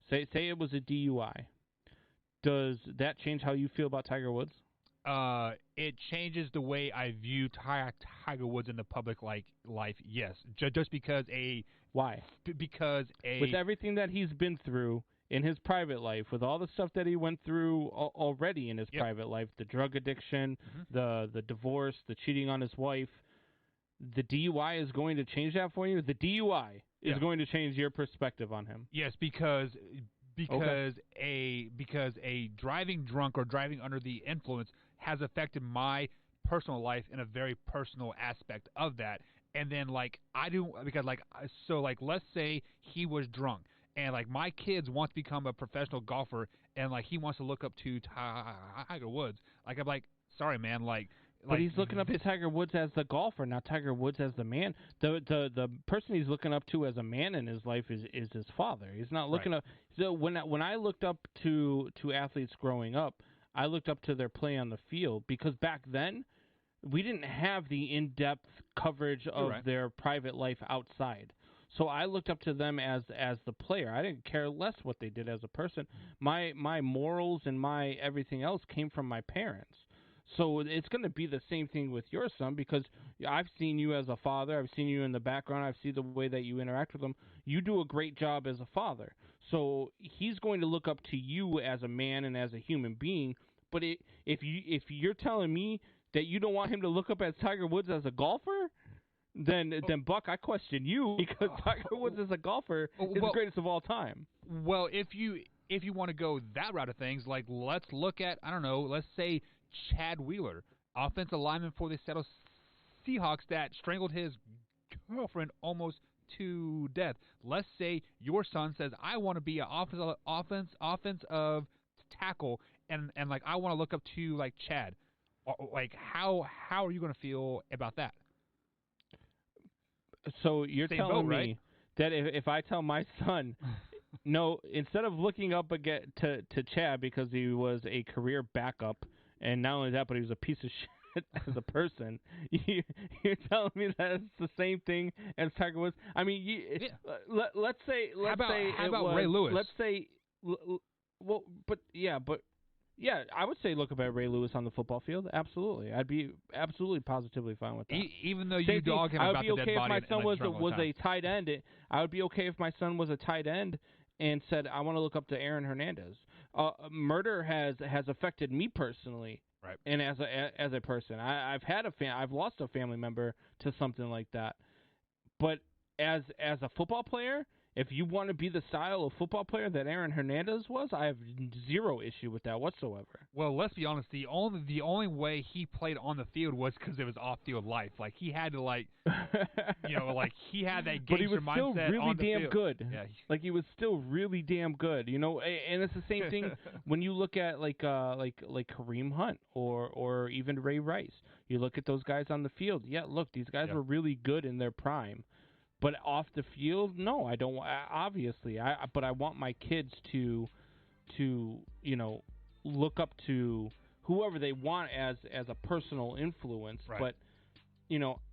Say it was a DUI. Does that change how you feel about Tiger Woods? It changes the way I view Tiger Woods in the public life. Yes, just because why? Because with everything that he's been through in his private life, with all the stuff that he went through already in his private life, the drug addiction, the divorce, the cheating on his wife, the DUI is going to change that for you? The DUI is going to change your perspective on him. Yes, because a driving drunk or driving under the influence has affected my personal life in a very personal aspect of that. And then let's say he was drunk. And, my kids want to become a professional golfer, and, he wants to look up to Tiger Woods. I'm like, sorry, man, But he's looking up to Tiger Woods as the golfer, not Tiger Woods as the man. The person he's looking up to as a man in his life is his father. He's not looking up. So when I looked up to athletes growing up, I looked up to their play on the field because back then we didn't have the in-depth coverage of their private life outside. So I looked up to them as the player. I didn't care less what they did as a person. My morals and my everything else came from my parents. So it's going to be the same thing with your son because I've seen you as a father. I've seen you in the background. I've seen the way that you interact with him. You do a great job as a father. So he's going to look up to you as a man and as a human being. But if you're telling me that you don't want him to look up as Tiger Woods as a golfer, then Buck, I question you because Tiger Woods as a golfer is the greatest of all time. Well, if you want to go that route of things, let's look at, let's say Chad Wheeler, offensive lineman for the Seattle Seahawks that strangled his girlfriend almost to death. Let's say your son says, I want to be an offensive tackle, and I want to look up to Chad. How are you going to feel about that? So you're telling me that if I tell my son, no, instead of looking up again to Chad because he was a career backup, and not only that, but he was a piece of shit as a person, you're telling me that it's the same thing as Tiger Woods? I mean, let's say how about Ray Lewis? Let's say, yeah, I would say look up at Ray Lewis on the football field. Absolutely, I'd be absolutely positively fine with that. Even though you dog him about the dead body. I would be okay if my son was a tight end. I would be okay if my son was a tight end and said, I want to look up to Aaron Hernandez. Murder has affected me personally, and as a person, I've lost a family member to something like that. But as a football player, if you want to be the style of football player that Aaron Hernandez was, I have zero issue with that whatsoever. Well, let's be honest. The only way he played on the field was because it was off-field life. He had to he had that gangster mindset. But he was still really damn good. Yeah. He was still really damn good. And it's the same thing when you look at like Kareem Hunt or even Ray Rice. You look at those guys on the field. Yeah, look, these guys were really good in their prime. But off the field, no, I don't. Obviously, but I want my kids to look up to whoever they want as a personal influence. Right. But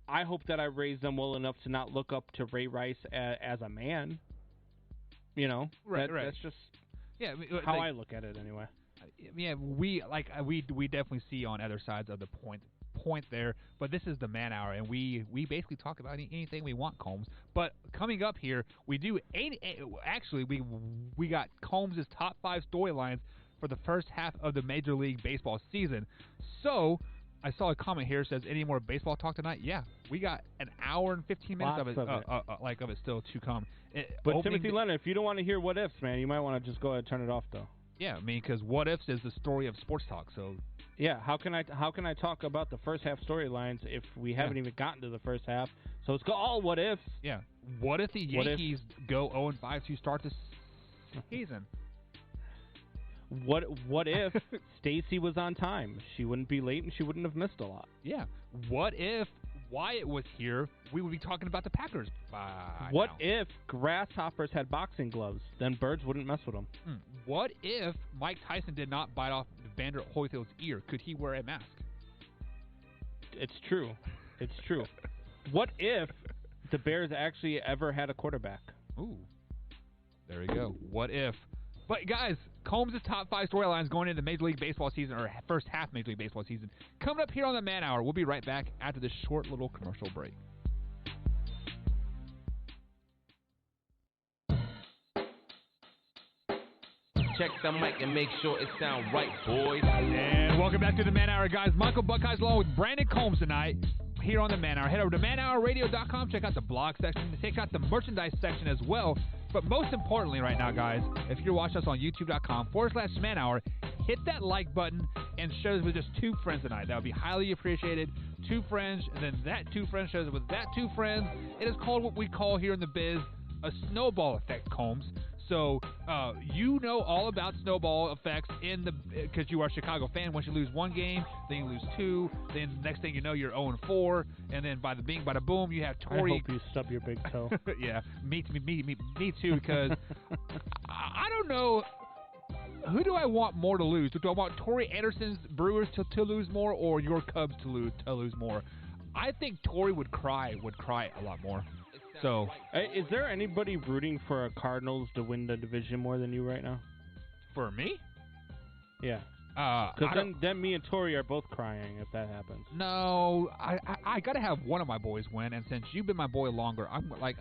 I hope that I raise them well enough to not look up to Ray Rice as a man. Right. That's just how I look at it anyway. Yeah, we definitely see on other sides of the point there, but this is the Man Hour, and we basically talk about anything we want, Combs. But coming up here, we do actually we got Combs' top 5 storylines for the first half of the Major League Baseball season. So, I saw a comment here that says, any more baseball talk tonight? Yeah, we got an hour and 15 minutes Lots of it still to come. But Timothy Leonard, if you don't want to hear what ifs, man, you might want to just go ahead and turn it off, though. Yeah, I mean, because what ifs is the story of sports talk. So yeah, how can I talk about the first half storylines if we haven't even gotten to the first half? So it's all what ifs. Yeah, what if the Yankees go 0-5 to start the season? What if Stacy was on time? She wouldn't be late and she wouldn't have missed a lot. Yeah. What if Wyatt was here? We would be talking about the Packers. What if grasshoppers had boxing gloves? Then birds wouldn't mess with them. What if Mike Tyson did not bite off Vander Holyfield's ear? Could he wear a mask? It's true. It's true. What if the Bears actually ever had a quarterback? Ooh. There we go. What if? But, guys, Combs' top 5 storylines going into Major League Baseball season, or first half Major League Baseball season, coming up here on the Man Hour. We'll be right back after this short little commercial break. Check the mic and make sure it sound right, boys. And welcome back to the Man Hour, guys. Michael Buckeyes along with Brandon Combs tonight here on the Man Hour. Head over to manhourradio.com. Check out the blog section. Check out the merchandise section as well. But most importantly right now, guys, if you're watching us on youtube.com/Man Hour, hit that like button and show us with just 2 friends tonight. That would be highly appreciated. 2 friends, and then that 2 friends shows it with that 2 friends. It is called what we call here in the biz a snowball effect, Combs. So you know all about snowball effects because you are a Chicago fan. Once you lose 1 game, then you lose 2. Then the next thing you know, you're 0-4. And then by the bing, by the boom, you have Torrey. I hope you stub your big toe. Yeah, me too. Because I don't know. Who do I want more to lose? Do I want Torrey Anderson's Brewers to lose more, or your Cubs to lose more? I think Torrey would cry a lot more. So, is there anybody rooting for a Cardinals to win the division more than you right now? For me? Yeah. Because then me and Tori are both crying if that happens. No, I got to have one of my boys win, and since you've been my boy longer, I'm like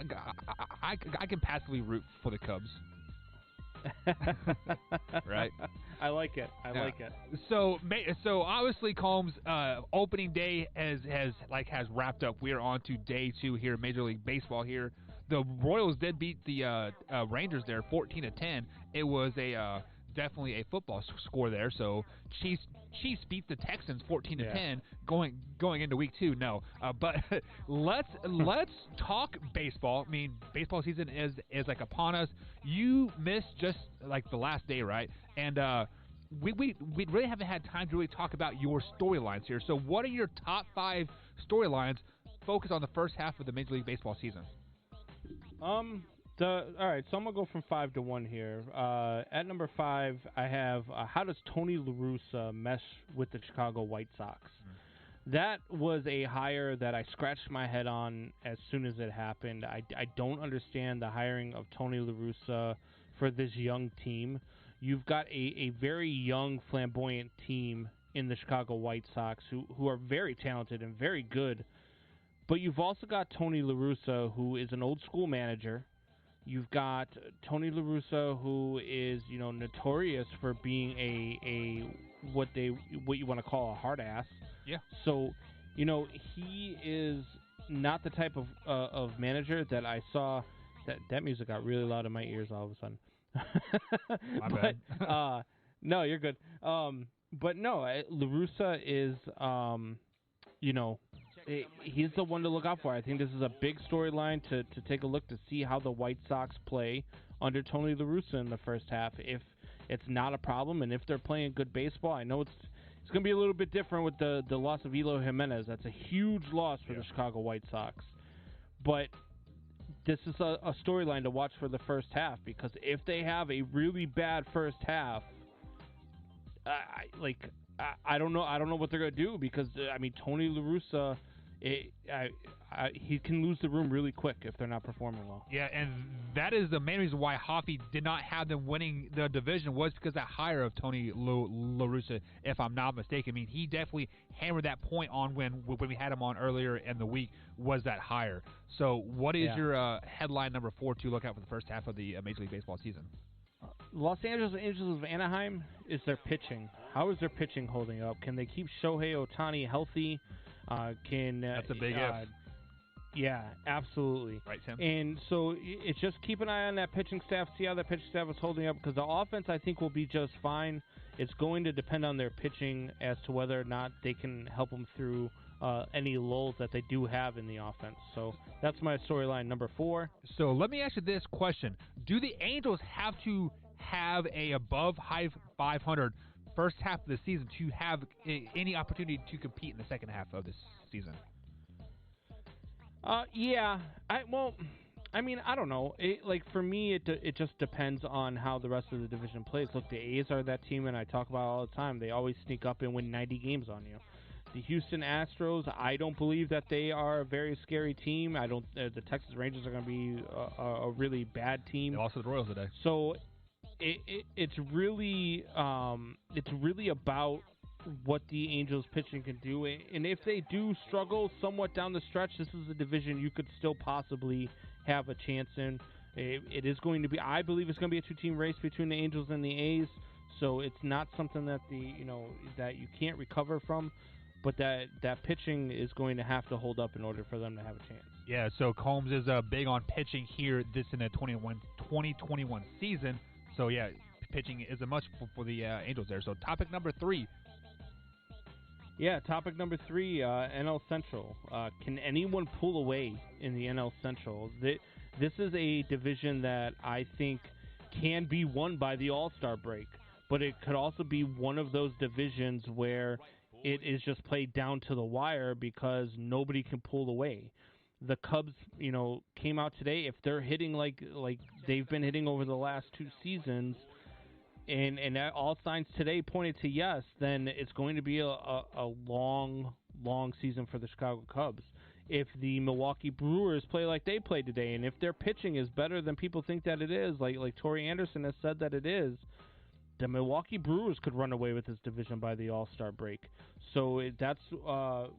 I can passively root for the Cubs. Right? I like it. I like it. So obviously, Combs, opening day has wrapped up. We are on to day 2 here in Major League Baseball. Here, the Royals did beat the Rangers there, 14-10. It was definitely a football score there. So Chiefs beat the Texans 14-10 going into week 2. No, but let's talk baseball. I mean, baseball season is like upon us. You missed just like the last day, right? And we really haven't had time to really talk about your storylines here. So what are your top 5 storylines focused on the first half of the Major League Baseball season? All right, so I'm going to go from 5 to 1 here. At number 5, I have how does Tony La Russa mesh with the Chicago White Sox? That was a hire that I scratched my head on as soon as it happened. I don't understand the hiring of Tony La Russa for this young team. You've got a very young, flamboyant team in the Chicago White Sox who are very talented and very good. But you've also got Tony La Russa, who is an old-school manager. You've got Tony La Russa, who is, notorious for being a what you want to call a hard ass. Yeah. So, he is not the type of manager that I saw. That music got really loud in my ears all of a sudden. My bad. No, you're good. But no, La Russa is, he's the one to look out for. I think this is a big storyline to take a look to see how the White Sox play under Tony La Russa in the first half. If it's not a problem, and if they're playing good baseball, I know it's going to be a little bit different with the loss of Eloy Jimenez. That's a huge loss for the Chicago White Sox. But this is a storyline to watch for the first half, because if they have a really bad first half, I don't know what they're going to do, because Tony La Russa, he can lose the room really quick if they're not performing well. Yeah, and that is the main reason why Hoffy did not have them winning the division, was because that hire of Tony La Russa, if I'm not mistaken. I mean, he definitely hammered that point on when we had him on earlier in the week, was that hire. So what is your headline number 4 to look at for the first half of the Major League Baseball season? Los Angeles Angels of Anaheim is their pitching. How is their pitching holding up? Can they keep Shohei Ohtani healthy? That's a big if. Yeah, absolutely. Right, Tim? And so it's just keep an eye on that pitching staff, see how that pitching staff is holding up, because the offense, I think, will be just fine. It's going to depend on their pitching as to whether or not they can help them through any lulls that they do have in the offense. So that's my storyline number 4. So let me ask you this question. Do the Angels have to have a above 500 first half of the season to have any opportunity to compete in the second half of this season? Yeah. I don't know. For me, it just depends on how the rest of the division plays. Look, the A's are that team, and I talk about it all the time. They always sneak up and win 90 games on you. The Houston Astros, I don't believe that they are a very scary team. The Texas Rangers are going to be a really bad team. They lost to the Royals today. So it's really about what the Angels pitching can do, and if they do struggle somewhat down the stretch, this is a division you could still possibly have a chance in. It is going to be, I believe, it's going to be a 2-team race between the Angels and the A's. So it's not something that that you can't recover from, but that pitching is going to have to hold up in order for them to have a chance. Yeah. So Combs is big on pitching here in the 2021 season. So yeah, pitching is a must for the Angels there. So topic number 3. Yeah, topic number 3, NL Central. Can anyone pull away in the NL Central? This is a division that I think can be won by the All-Star break, but it could also be one of those divisions where it is just played down to the wire because nobody can pull away. The Cubs, came out today. If they're hitting like they've been hitting over the last 2 seasons, and all signs today pointed to yes, then it's going to be a long season for the Chicago Cubs. If the Milwaukee Brewers play like they played today, and if their pitching is better than people think that it is, like Torrey Anderson has said that it is, the Milwaukee Brewers could run away with this division by the All-Star break. So that's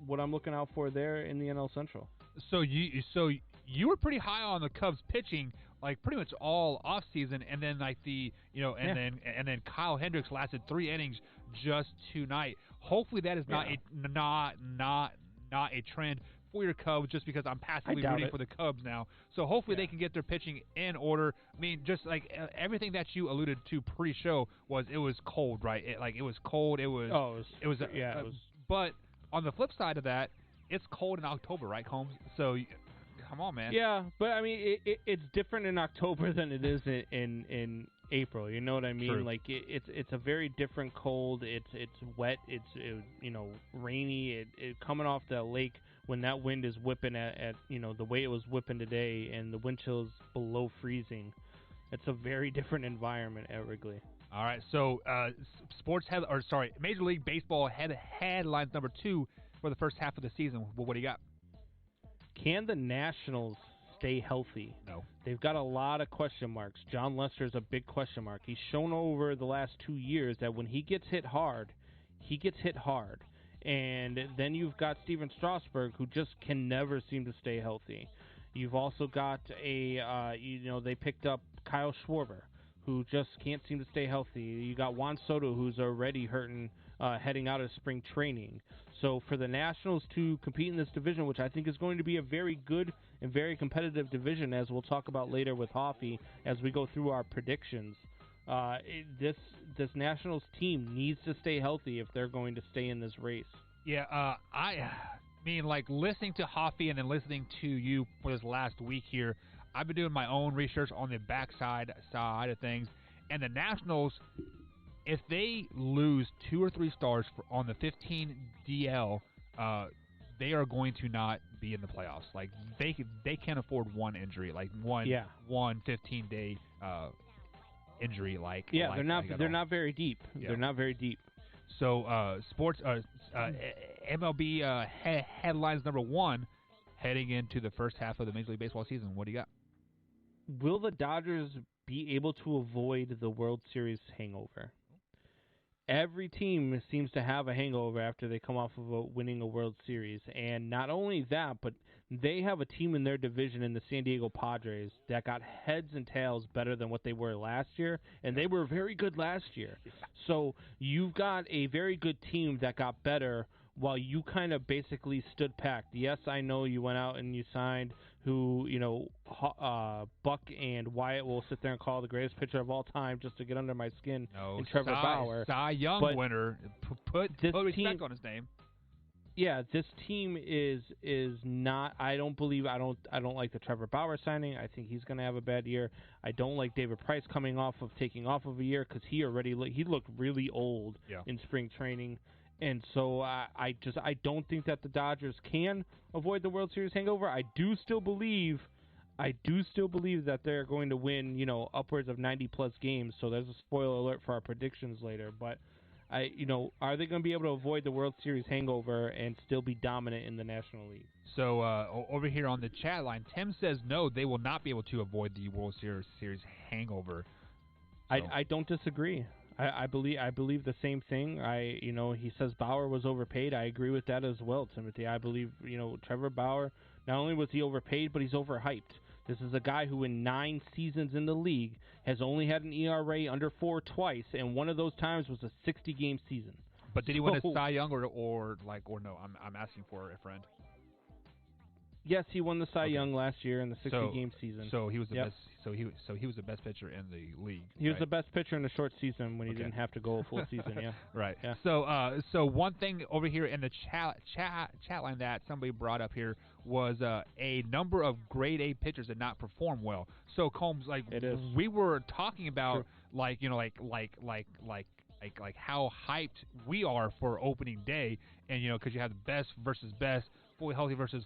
what I'm looking out for there in the NL Central. So you were pretty high on the Cubs pitching, like pretty much all off season, and then then Kyle Hendricks lasted 3 innings just tonight. Hopefully that is not a trend for your Cubs, just because I'm passively rooting for the Cubs now. So hopefully they can get their pitching in order. I mean, just like everything that you alluded to pre-show was it was cold, right? It was cold. But on the flip side of that, it's cold in October, right, Combs? So come on, man. Yeah, but I mean, it's different in October than it is in April. You know what I mean? True. Like it's a very different cold. It's wet. It's rainy. It coming off the lake when that wind is whipping at the way it was whipping today, and the wind chill is below freezing. It's a very different environment at Wrigley. All right, so Major League Baseball headlines number 2 for the first half of the season. Well, what do you got? Can the Nationals stay healthy? No. They've got a lot of question marks. John Lester's a big question mark. He's shown over the last 2 years that when he gets hit hard, he gets hit hard. And then you've got Steven Strasburg, who just can never seem to stay healthy. You've also got they picked up Kyle Schwarber, who just can't seem to stay healthy. You got Juan Soto, who's already hurting, heading out of spring training. So for the Nationals to compete in this division, which I think is going to be a very good and very competitive division, as we'll talk about later with Hoffy as we go through our predictions, this Nationals team needs to stay healthy if they're going to stay in this race. Yeah, I mean, like listening to Hoffy and then listening to you for this last week here, I've been doing my own research on the backside of things, and the Nationals, if they lose 2 or 3 stars on the 15 DL, they are going to not be in the playoffs. Like they can't afford one injury, like one 15-day injury. They're not very deep. Yeah. They're not very deep. So MLB headlines number 1 heading into the first half of the Major League Baseball season. What do you got? Will the Dodgers be able to avoid the World Series hangover? every team seems to have a hangover after they come off of winning a World Series. And not only that, but they have a team in their division in the San Diego Padres that got heads and tails better than what they were last year, and they were very good last year. So you've got a very good team that got better while you kind of basically stood packed. Yes, I know you went out and you signed who, Buck and Wyatt will sit there and call the greatest pitcher of all time just to get under my skin, and Trevor Bauer. Cy Young winner. Put respect on his name. Yeah, this team is not. I don't like the Trevor Bauer signing. I think he's going to have a bad year. I don't like David Price taking off of a year because he looked really old in spring training, and so I don't think that the Dodgers can avoid the World Series hangover. I do still believe that they're going to win, upwards of 90+ games. So there's a spoiler alert for our predictions later, but. Are they going to be able to avoid the World Series hangover and still be dominant in the National League? So over here on the chat line, Tim says no, they will not be able to avoid the World Series hangover. So. I don't disagree. I believe the same thing. He says Bauer was overpaid. I agree with that as well, Timothy. I believe Trevor Bauer, not only was he overpaid, but he's overhyped. This is a guy who in 9 seasons in the league has only had an ERA under 4 twice, and one of those times was a 60-game season. But did he win a Cy Young or no? I'm asking for a friend. Yes, he won the Cy Young last year in the 60-game season. So he was the best. So he was the best pitcher in the league. He was the best pitcher in a short season when he didn't have to go a full season. Yeah. Right. Yeah. So one thing over here in the chat line that somebody brought up here was a number of grade A pitchers that not perform well. So Combs, we were talking about how hyped we are for opening day, and because you have the best versus best, fully healthy versus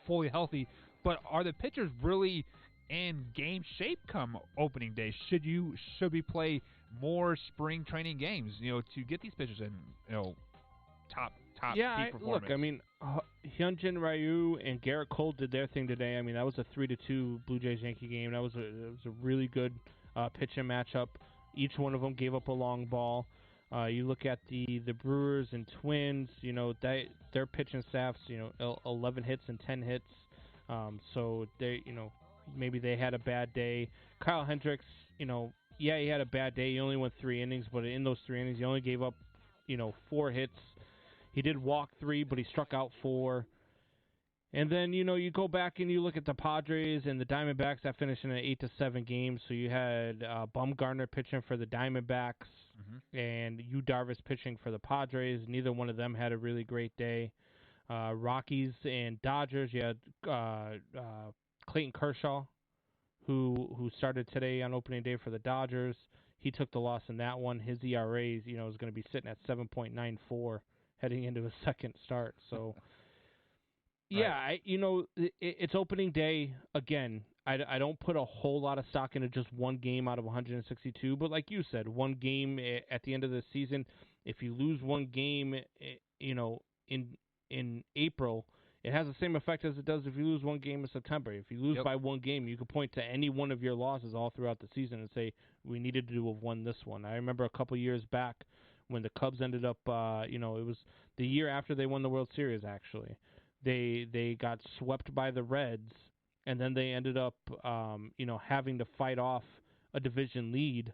fully healthy. But are the pitchers really in game shape come opening day? Should we play more spring training games, to get these pitchers in, top peak performance? Look, I mean, Hyunjin Ryu and Garrett Cole did their thing today. I mean, that was a 3-2 Blue Jays Yankee game. That was a really good pitching matchup. Each one of them gave up a long ball. You look at the Brewers and Twins, their pitching staffs, 11 hits and 10 hits. So they, maybe they had a bad day. Kyle Hendricks, he had a bad day. He only went 3 innings, but in those 3 innings, he only gave up, 4 hits. He did walk 3, but he struck out 4. And then, you go back and you look at the Padres and the Diamondbacks that finished in an 8-7 game. So you had Bumgarner pitching for the Diamondbacks and Yu Darvish pitching for the Padres. Neither one of them had a really great day. Rockies and Dodgers, you had Clayton Kershaw, who started today on opening day for the Dodgers. He took the loss in that one. His ERA, is going to be sitting at 7.94 heading into his second start. So, yeah, it's opening day again. I don't put a whole lot of stock into just one game out of 162, but like you said, one game at the end of the season. If you lose one game, in April, it has the same effect as it does if you lose one game in September. If you lose by one game, you could point to any one of your losses all throughout the season and say, we needed to have won this one. I remember a couple years back when the Cubs ended up, it was the year after they won the World Series, actually. They got swept by the Reds, and then they ended up, having to fight off a division lead.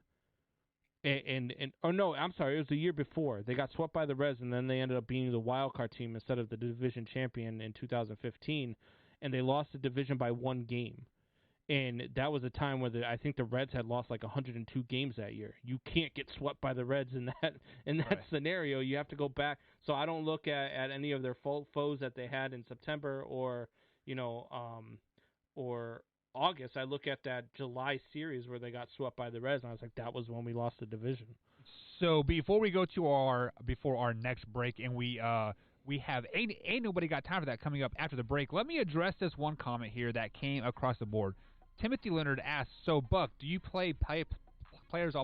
It was the year before. They got swept by the Reds, and then they ended up being the wild card team instead of the division champion in 2015, and they lost the division by 1 game. And that was a time where I think the Reds had lost like 102 games that year. You can't get swept by the Reds in that scenario. You have to go back. So I don't look at any of their foes that they had in September or August. I look at that July series where they got swept by the Reds, and I was like, that was when we lost the division. So before we go to our next break, and we have ain't nobody got time for that coming up after the break. Let me address this one comment here that came across the board. Timothy Leonard asks, so Buck, do you play players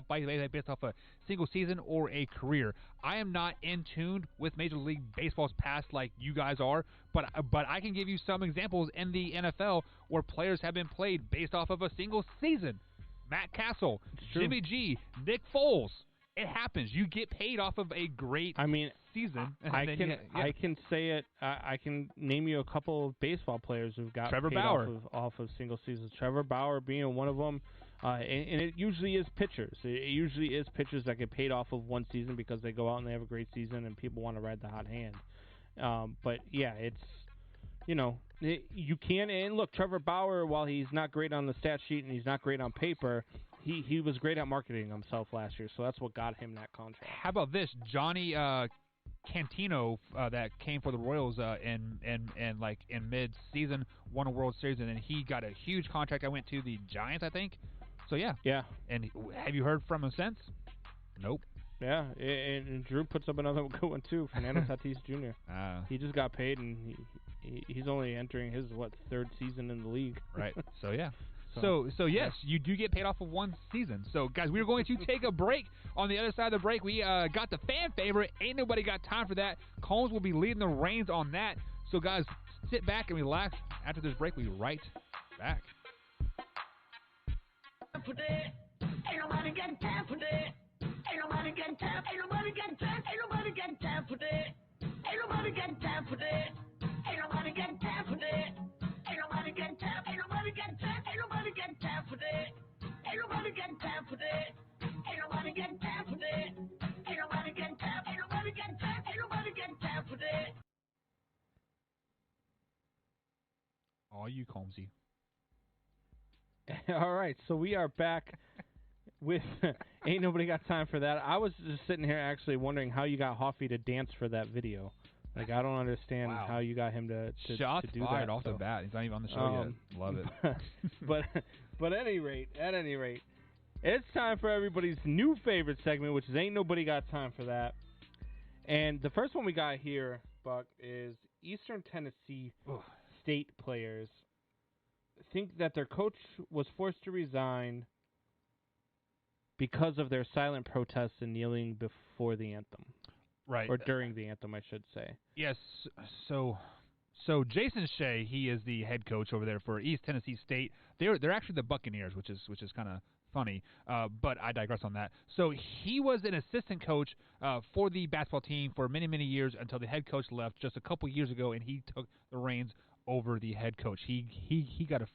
based off a single season or a career? I am not in tune with Major League Baseball's past like you guys are, but I can give you some examples in the NFL where players have been played based off of a single season. Matt Castle, Jimmy G, Nick Foles. it happens. You get paid off of a great season. I can say it. I can name you a couple of baseball players who've got Trevor paid Bauer. off of single seasons. Trevor Bauer being one of them. And it usually is pitchers. It usually is pitchers that get paid off of one season because they go out and they have a great season and people want to ride the hot hand. But yeah, it's, you can. And look, Trevor Bauer, while he's not great on the stat sheet and he's not great on paper, he was great at marketing himself last year. So that's what got him that contract. How about this, Johnny Cantino that came for the Royals in mid-season, won a World Series, and then he got a huge contract. I went to the Giants, I think. So yeah. And have you heard from him since? Nope. Yeah, and Drew puts up another good one too. Fernando Tatis Jr. He just got paid, and he's only entering his third season in the league. Right. So yeah. So yes, you do get paid off of one season. So guys, we're going to take a break. On the other side of the break, we got the fan favorite. Ain't nobody got time for that. Combs will be leading the reins on that. So guys, sit back and relax. After this break, we'll be right back. Ain't nobody got time for that. Ain't nobody got time. Ain't nobody got time. Ain't nobody got time for that. Ain't nobody got time for that. Ain't nobody got time for that. Ain't nobody got time. Ain't nobody got time. Ain't nobody got time for that. Ain't nobody got time for that. Ain't nobody got time for that. Ain't nobody got time. Ain't nobody got time. Ain't nobody got time for that. All you, Combsy. All right, so we are back with Ain't Nobody Got Time for That. I was just sitting here actually wondering how you got Hoffy to dance for that video. Like, I don't understand how you got him to Shots do fired that. off the bat. He's not even on the show yet. Love it. But at any rate, it's time for everybody's new favorite segment, which is Ain't Nobody Got Time for That. And the first one we got here, Buck, is Eastern Tennessee State players think that their coach was forced to resign because of their silent protests and kneeling before the anthem. Right. Or during the anthem, I should say. Yes. So Jason Shea, he is the head coach over there for East Tennessee State. They're actually the Buccaneers, which is kind of funny. But I digress on that. So he was an assistant coach for the basketball team for many, many years until the head coach left just a couple years ago, and he took the reins over the head coach. He got a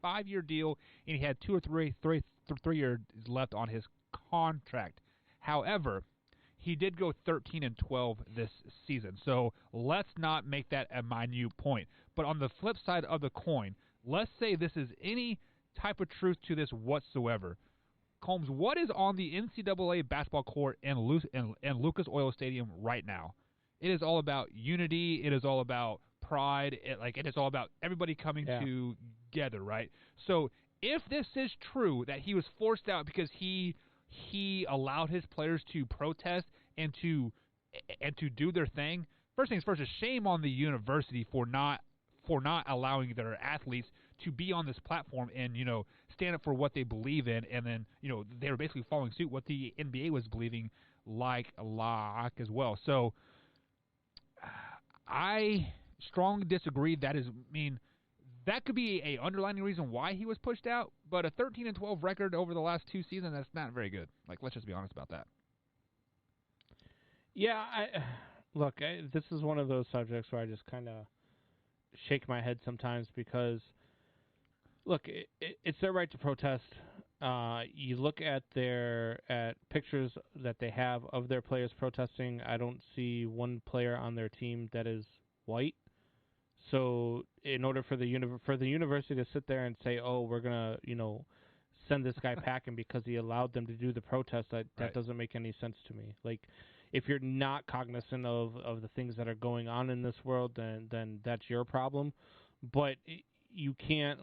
five-year deal, and he had 2 or 3 years left on his contract. However, he did go 13-12 this season, so let's not make that a minute point. But on the flip side of the coin, let's say this is any type of truth to this whatsoever. Combs, what is on the NCAA basketball court in Lucas Oil Stadium right now? It is all about unity. It is all about pride. It is all about everybody coming together, right? So if this is true that he was forced out because he allowed his players to protest and to do their thing, first things first, a shame on the university for not allowing their athletes to be on this platform and stand up for what they believe in, and then they were basically following suit what the NBA was believing like as well. So I strongly disagree. That could be a underlying reason why he was pushed out, but a 13-12 record over the last 2 seasons, that's not very good. Let's just be honest about that. Yeah, this is one of those subjects where I just kind of shake my head sometimes because, look, it's their right to protest. You look at pictures that they have of their players protesting. I don't see one player on their team that is white. So in order for the university to sit there and say, "Oh, we're gonna, send this guy packing because he allowed them to do the protest," that doesn't make any sense to me. Like, if you're not cognizant of the things that are going on in this world, then that's your problem. But you can't,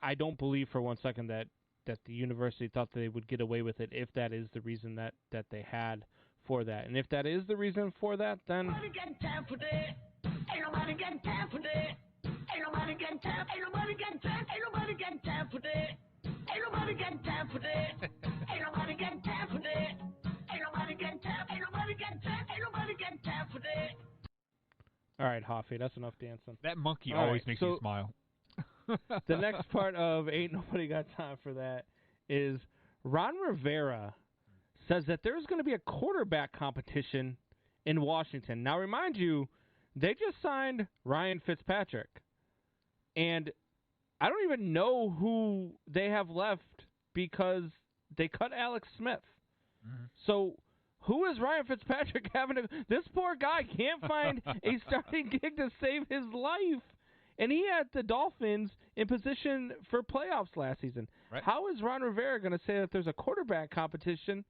I don't believe for one second that the university thought they would get away with it if that is the reason that they had for that. And if that is the reason for that, then Ain't nobody got time for that. Ain't nobody got time for that. Ain't nobody got time. Ain't nobody got time. Ain't nobody got time for that. Ain't nobody got time for that. Ain't nobody got time for that. Ain't nobody got time. Ain't nobody got time. Ain't nobody got time for that. all right, Hoffy, that's enough dancing. That monkey All always right, makes so me smile. The next part of Ain't Nobody Got Time for That is Ron Rivera says that there's going to be a quarterback competition in Washington. Now, remind you, they just signed Ryan Fitzpatrick. And I don't even know who they have left because they cut Alex Smith. Mm-hmm. So who is Ryan Fitzpatrick having to... This poor guy can't find a starting gig to save his life. And he had the Dolphins in position for playoffs last season. Right. How is Ron Rivera going to say that there's a quarterback competition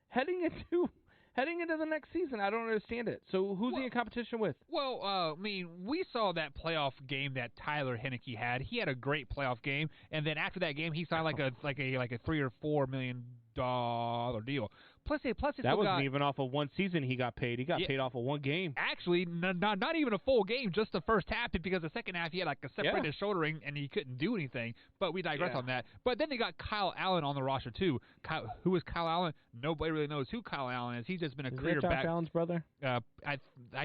heading into the next season? I don't understand it. So who's he in competition with? Well, I mean, we saw that playoff game that Tyler Heineke had. He had a great playoff game, and then after that game, he signed like a $3 or $4 million deal. Plus, that wasn't even off of one season he got paid. He got paid off of one game. Actually, not even a full game, just the first half, because the second half he had like a separated shouldering and he couldn't do anything. But we digress on that. But then they got Kyle Allen on the roster too. Who is Kyle Allen? Nobody really knows who Kyle Allen is. He's just been a career back. Josh Allen's brother? I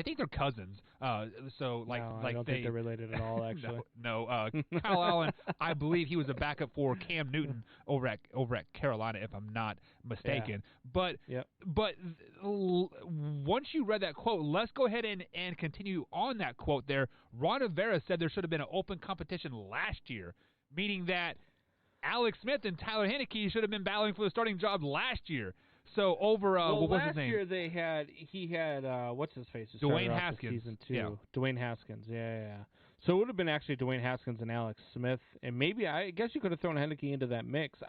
think they're cousins. I don't think they're related at all. Actually, no. Kyle Allen, I believe he was a backup for Cam Newton over at Carolina, if I'm not mistaken. But once you read that quote, let's go ahead and continue on that quote there. Ron Rivera said there should have been an open competition last year, meaning that Alex Smith and Tyler Heineke should have been battling for the starting job last year. So over what was his name? Last year he had what's his face? Dwayne Haskins. Season 2. Yeah. Dwayne Haskins. Yeah. So it would have been actually Dwayne Haskins and Alex Smith, and maybe I guess you could have thrown Heineke into that mix.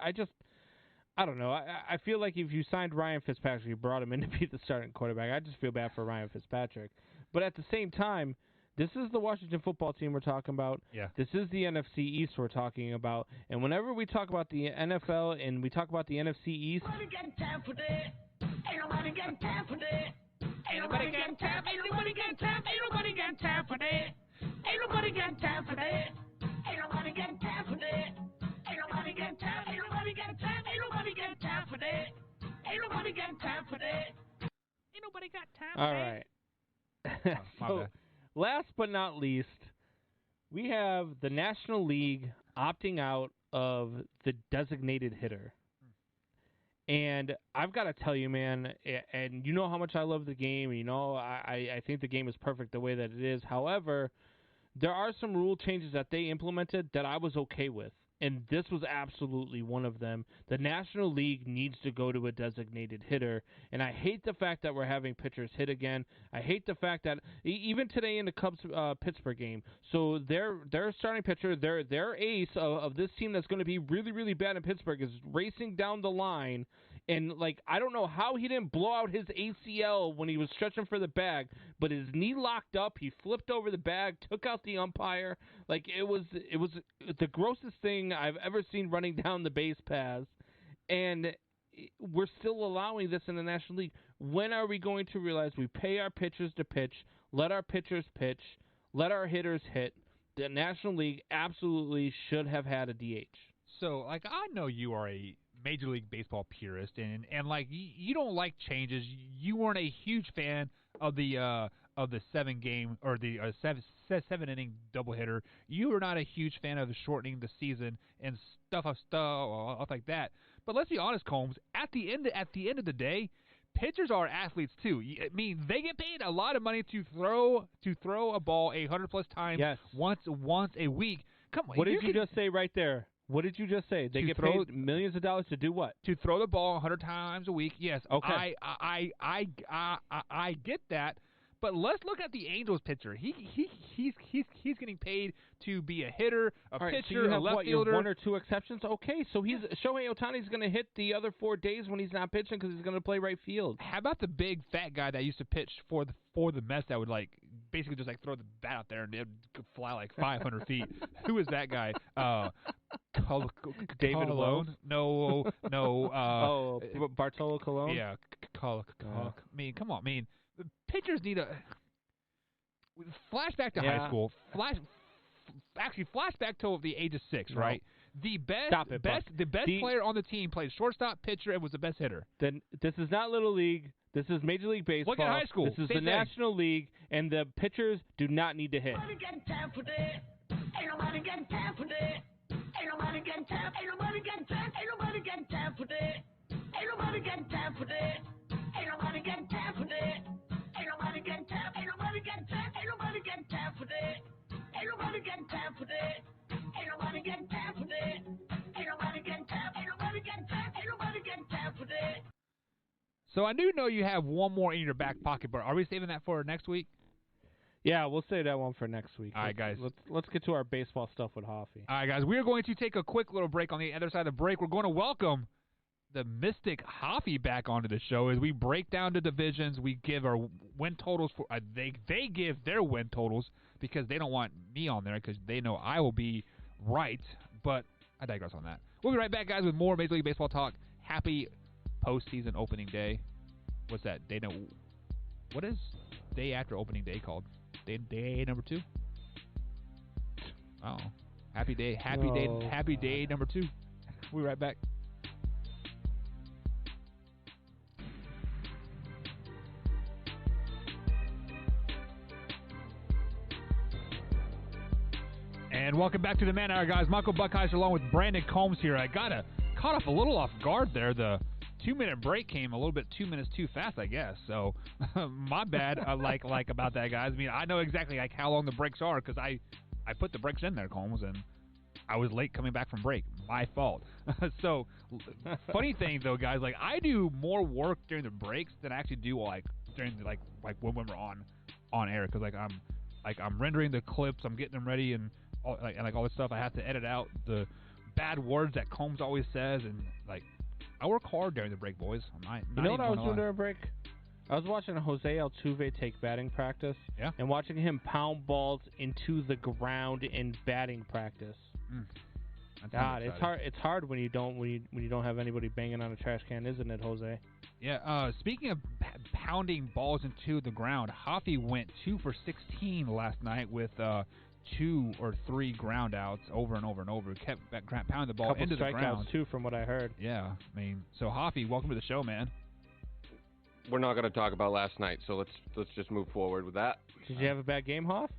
I don't know. I feel like if you signed Ryan Fitzpatrick, you brought him in to be the starting quarterback. I just feel bad for Ryan Fitzpatrick. But at the same time, this is the Washington football team we're talking about. Yeah. This is the NFC East we're talking about. And whenever we talk about the NFL and we talk about the NFC East... Ain't nobody got time for that. Ain't nobody got time for that. Ain't nobody got time. Ain't nobody got time. Ain't nobody got time for that. Ain't nobody got time for that. Ain't nobody got time for that. Ain't nobody got time. Ain't nobody got time. Ain't nobody got time for that. Ain't nobody got time for that. Ain't nobody got time for that. All right. So, last but not least, we have the National League opting out of the designated hitter. And I've got to tell you, man, and you know how much I love the game. You know, I think the game is perfect the way that it is. However, there are some rule changes that they implemented that I was okay with. And this was absolutely one of them. The National League needs to go to a designated hitter. And I hate the fact that we're having pitchers hit again. I hate the fact that even today in the Cubs-Pittsburgh game, so their starting pitcher, their ace of this team that's going to be really, really bad in Pittsburgh is racing down the line. And, I don't know how he didn't blow out his ACL when he was stretching for the bag, but his knee locked up. He flipped over the bag, took out the umpire. It was the grossest thing I've ever seen running down the base paths. And we're still allowing this in the National League. When are we going to realize we pay our pitchers to pitch, let our pitchers pitch, let our hitters hit? The National League absolutely should have had a DH. So, I know you are a Major League Baseball purist, and you don't like changes. You weren't a huge fan of the 7-game or the 7-inning doubleheader. You were not a huge fan of shortening the season and stuff like that. But let's be honest, Combs. At the end of the day, pitchers are athletes too. I mean, they get paid a lot of money to throw a ball 100+ times once a week. Come on, what did you just say right there? What did you just say? They get paid millions of dollars to do what? To throw the ball 100 times a week. Yes. Okay. I get that, but let's look at the Angels pitcher. He's getting paid to be a hitter, pitcher, so a left fielder. One or two exceptions. Okay, so Shohei Ohtani's going to hit the other 4 days when he's not pitching because he's going to play right field. How about the big fat guy that used to pitch for the Mets that would basically just throw the bat out there and it would fly 500 feet? Who is that guy? David Colon? No. Bartolo Colon? Yeah, I mean, come on. I mean, pitchers need a flashback to high school. Flashback to the age of 6, right? The best player on the team played shortstop, pitcher, and was the best hitter. Then this is not Little League. This is Major League Baseball. Look at high school. This is the National League, and the pitchers do not need to hit. Ain't nobody got time for that. Ain't nobody got time for that. Ain't nobody got time. Ain't nobody got time. Ain't nobody got time for that. Ain't Ain't nobody got time for that. Ain't nobody got time for that. Ain't nobody got time. Ain't nobody got time. Ain't nobody got time for that. Ain't nobody got time for that. Ain't nobody got time for that. Ain't nobody got time. Ain't nobody got time. Ain't nobody got time for that. So I do know you have one more in your back pocket, but are we saving that for next week? Yeah, we'll save that one for next week. All right, guys. Let's get to our baseball stuff with Hoffy. All right, guys. We are going to take a quick little break. On the other side of the break, we're going to welcome the Mystic Hoffy back onto the show as we break down the divisions. We give our win totals for they give their win totals because they don't want me on there because they know I will be right. But I digress on that. We'll be right back, guys, with more Major League Baseball talk. Happy postseason opening day. What's that? What is day after opening day called? Day number 2? Oh, happy day number 2. We'll be right back. And welcome back to the Man Hour, guys. Michael Buckheis along with Brandon Combs here. I caught off a little off guard there. The 2-minute break came a little bit 2 minutes too fast, I guess. So, my bad. Like about that, guys. I mean, I know exactly like how long the breaks are because I put the breaks in there, Combs, and I was late coming back from break. My fault. So, funny thing though, guys, like I do more work during the breaks than I actually do during the, like when we're on air because I'm rendering the clips, I'm getting them ready and all this stuff. I have to edit out the bad words that Combs always says and I work hard during the break, boys. You know what I was doing during break? I was watching Jose Altuve take batting practice. Yeah. And watching him pound balls into the ground in batting practice. God, it's hard. It's hard when you don't have anybody banging on a trash can, isn't it, Jose? Yeah. Speaking of pounding balls into the ground, Hoffy went 2 for 16 last night with 2 or 3 ground outs over and over and over. Kept pounding the ball into the ground. Couple strikeouts too, from what I heard. Yeah, I mean, so Hoffy, welcome to the show, man. We're not going to talk about last night, so let's just move forward with that. Did you have a bad game, Hoff?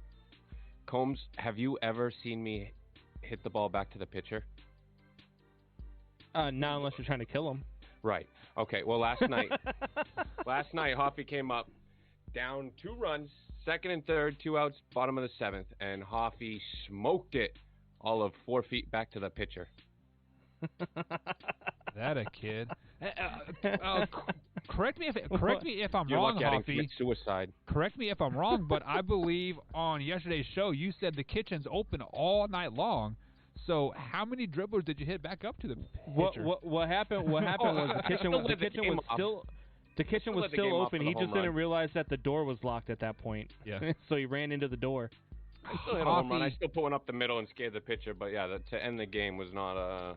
Combs, have you ever seen me hit the ball back to the pitcher? Not unless you're trying to kill him. Right. Okay. Well, last night, Hoffy came up down 2 runs. 2nd and 3rd, 2 outs, bottom of the 7th, and Hoffy smoked it all of 4 feet back to the pitcher. That a kid. Correct me if I'm wrong, Hoffy. Suicide. Correct me if I'm wrong, but I believe on yesterday's show you said the kitchen's open all night long. So how many dribblers did you hit back up to the pitcher? What happened? What happened was the kitchen was still open. He just didn't realize that the door was locked at that point. Yeah. So he ran into the door. I still hit a home run. I still put one up the middle and scared the pitcher. But yeah, to end the game was not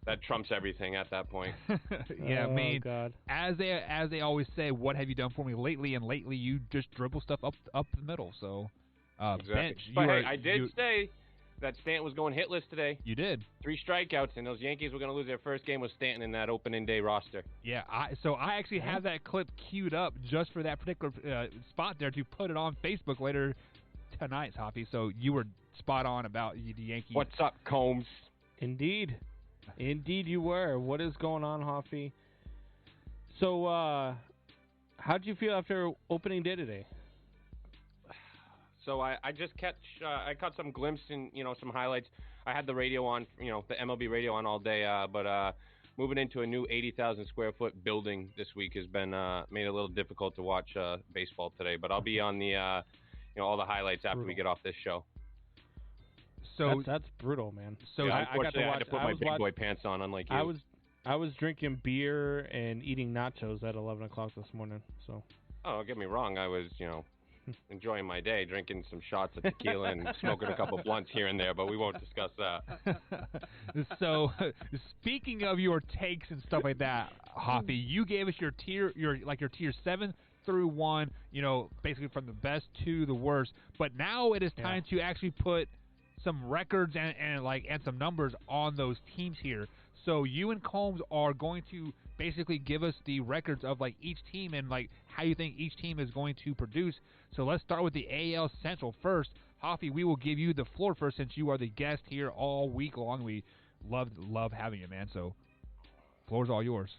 that trumps everything at that point. Yeah, I mean, God. as they always say, what have you done for me lately? And lately, you just dribble stuff up the middle. So, exactly. Bench. But hey, I did say that Stanton was going hitless today. You did. 3 strikeouts, and those Yankees were going to lose their first game with Stanton in that opening day roster. Yeah, I actually have that clip queued up just for that particular spot there to put it on Facebook later tonight, Hoppy. So you were spot on about the Yankees. What's up, Combs? Indeed you were. What is going on, Hoffy? So, how'd you feel after opening day today? So I just I caught some glimpse and some highlights. I had the radio on, the MLB radio on all day, but moving into a new 80,000 square foot building this week has been made it a little difficult to watch baseball today. But I'll be on the all the highlights after we get off this show. So that's brutal, man. So yeah, unfortunately, I had to put my big boy pants on, unlike you. I was drinking beer and eating nachos at 11 o'clock this morning. So. Oh, don't get me wrong. I was, enjoying my day, drinking some shots of tequila and smoking a couple blunts here and there, but we won't discuss that. So, speaking of your takes and stuff like that, Hoppy, you gave us your tier 7 through 1, basically from the best to the worst. But now it is time to actually put some records and some numbers on those teams here. So you and Combs are going to basically give us the records of each team and how you think each team is going to produce. So let's start with the AL Central first. Hoffy, we will give you the floor first since you are the guest here all week long. We love having you, man. So floor's all yours.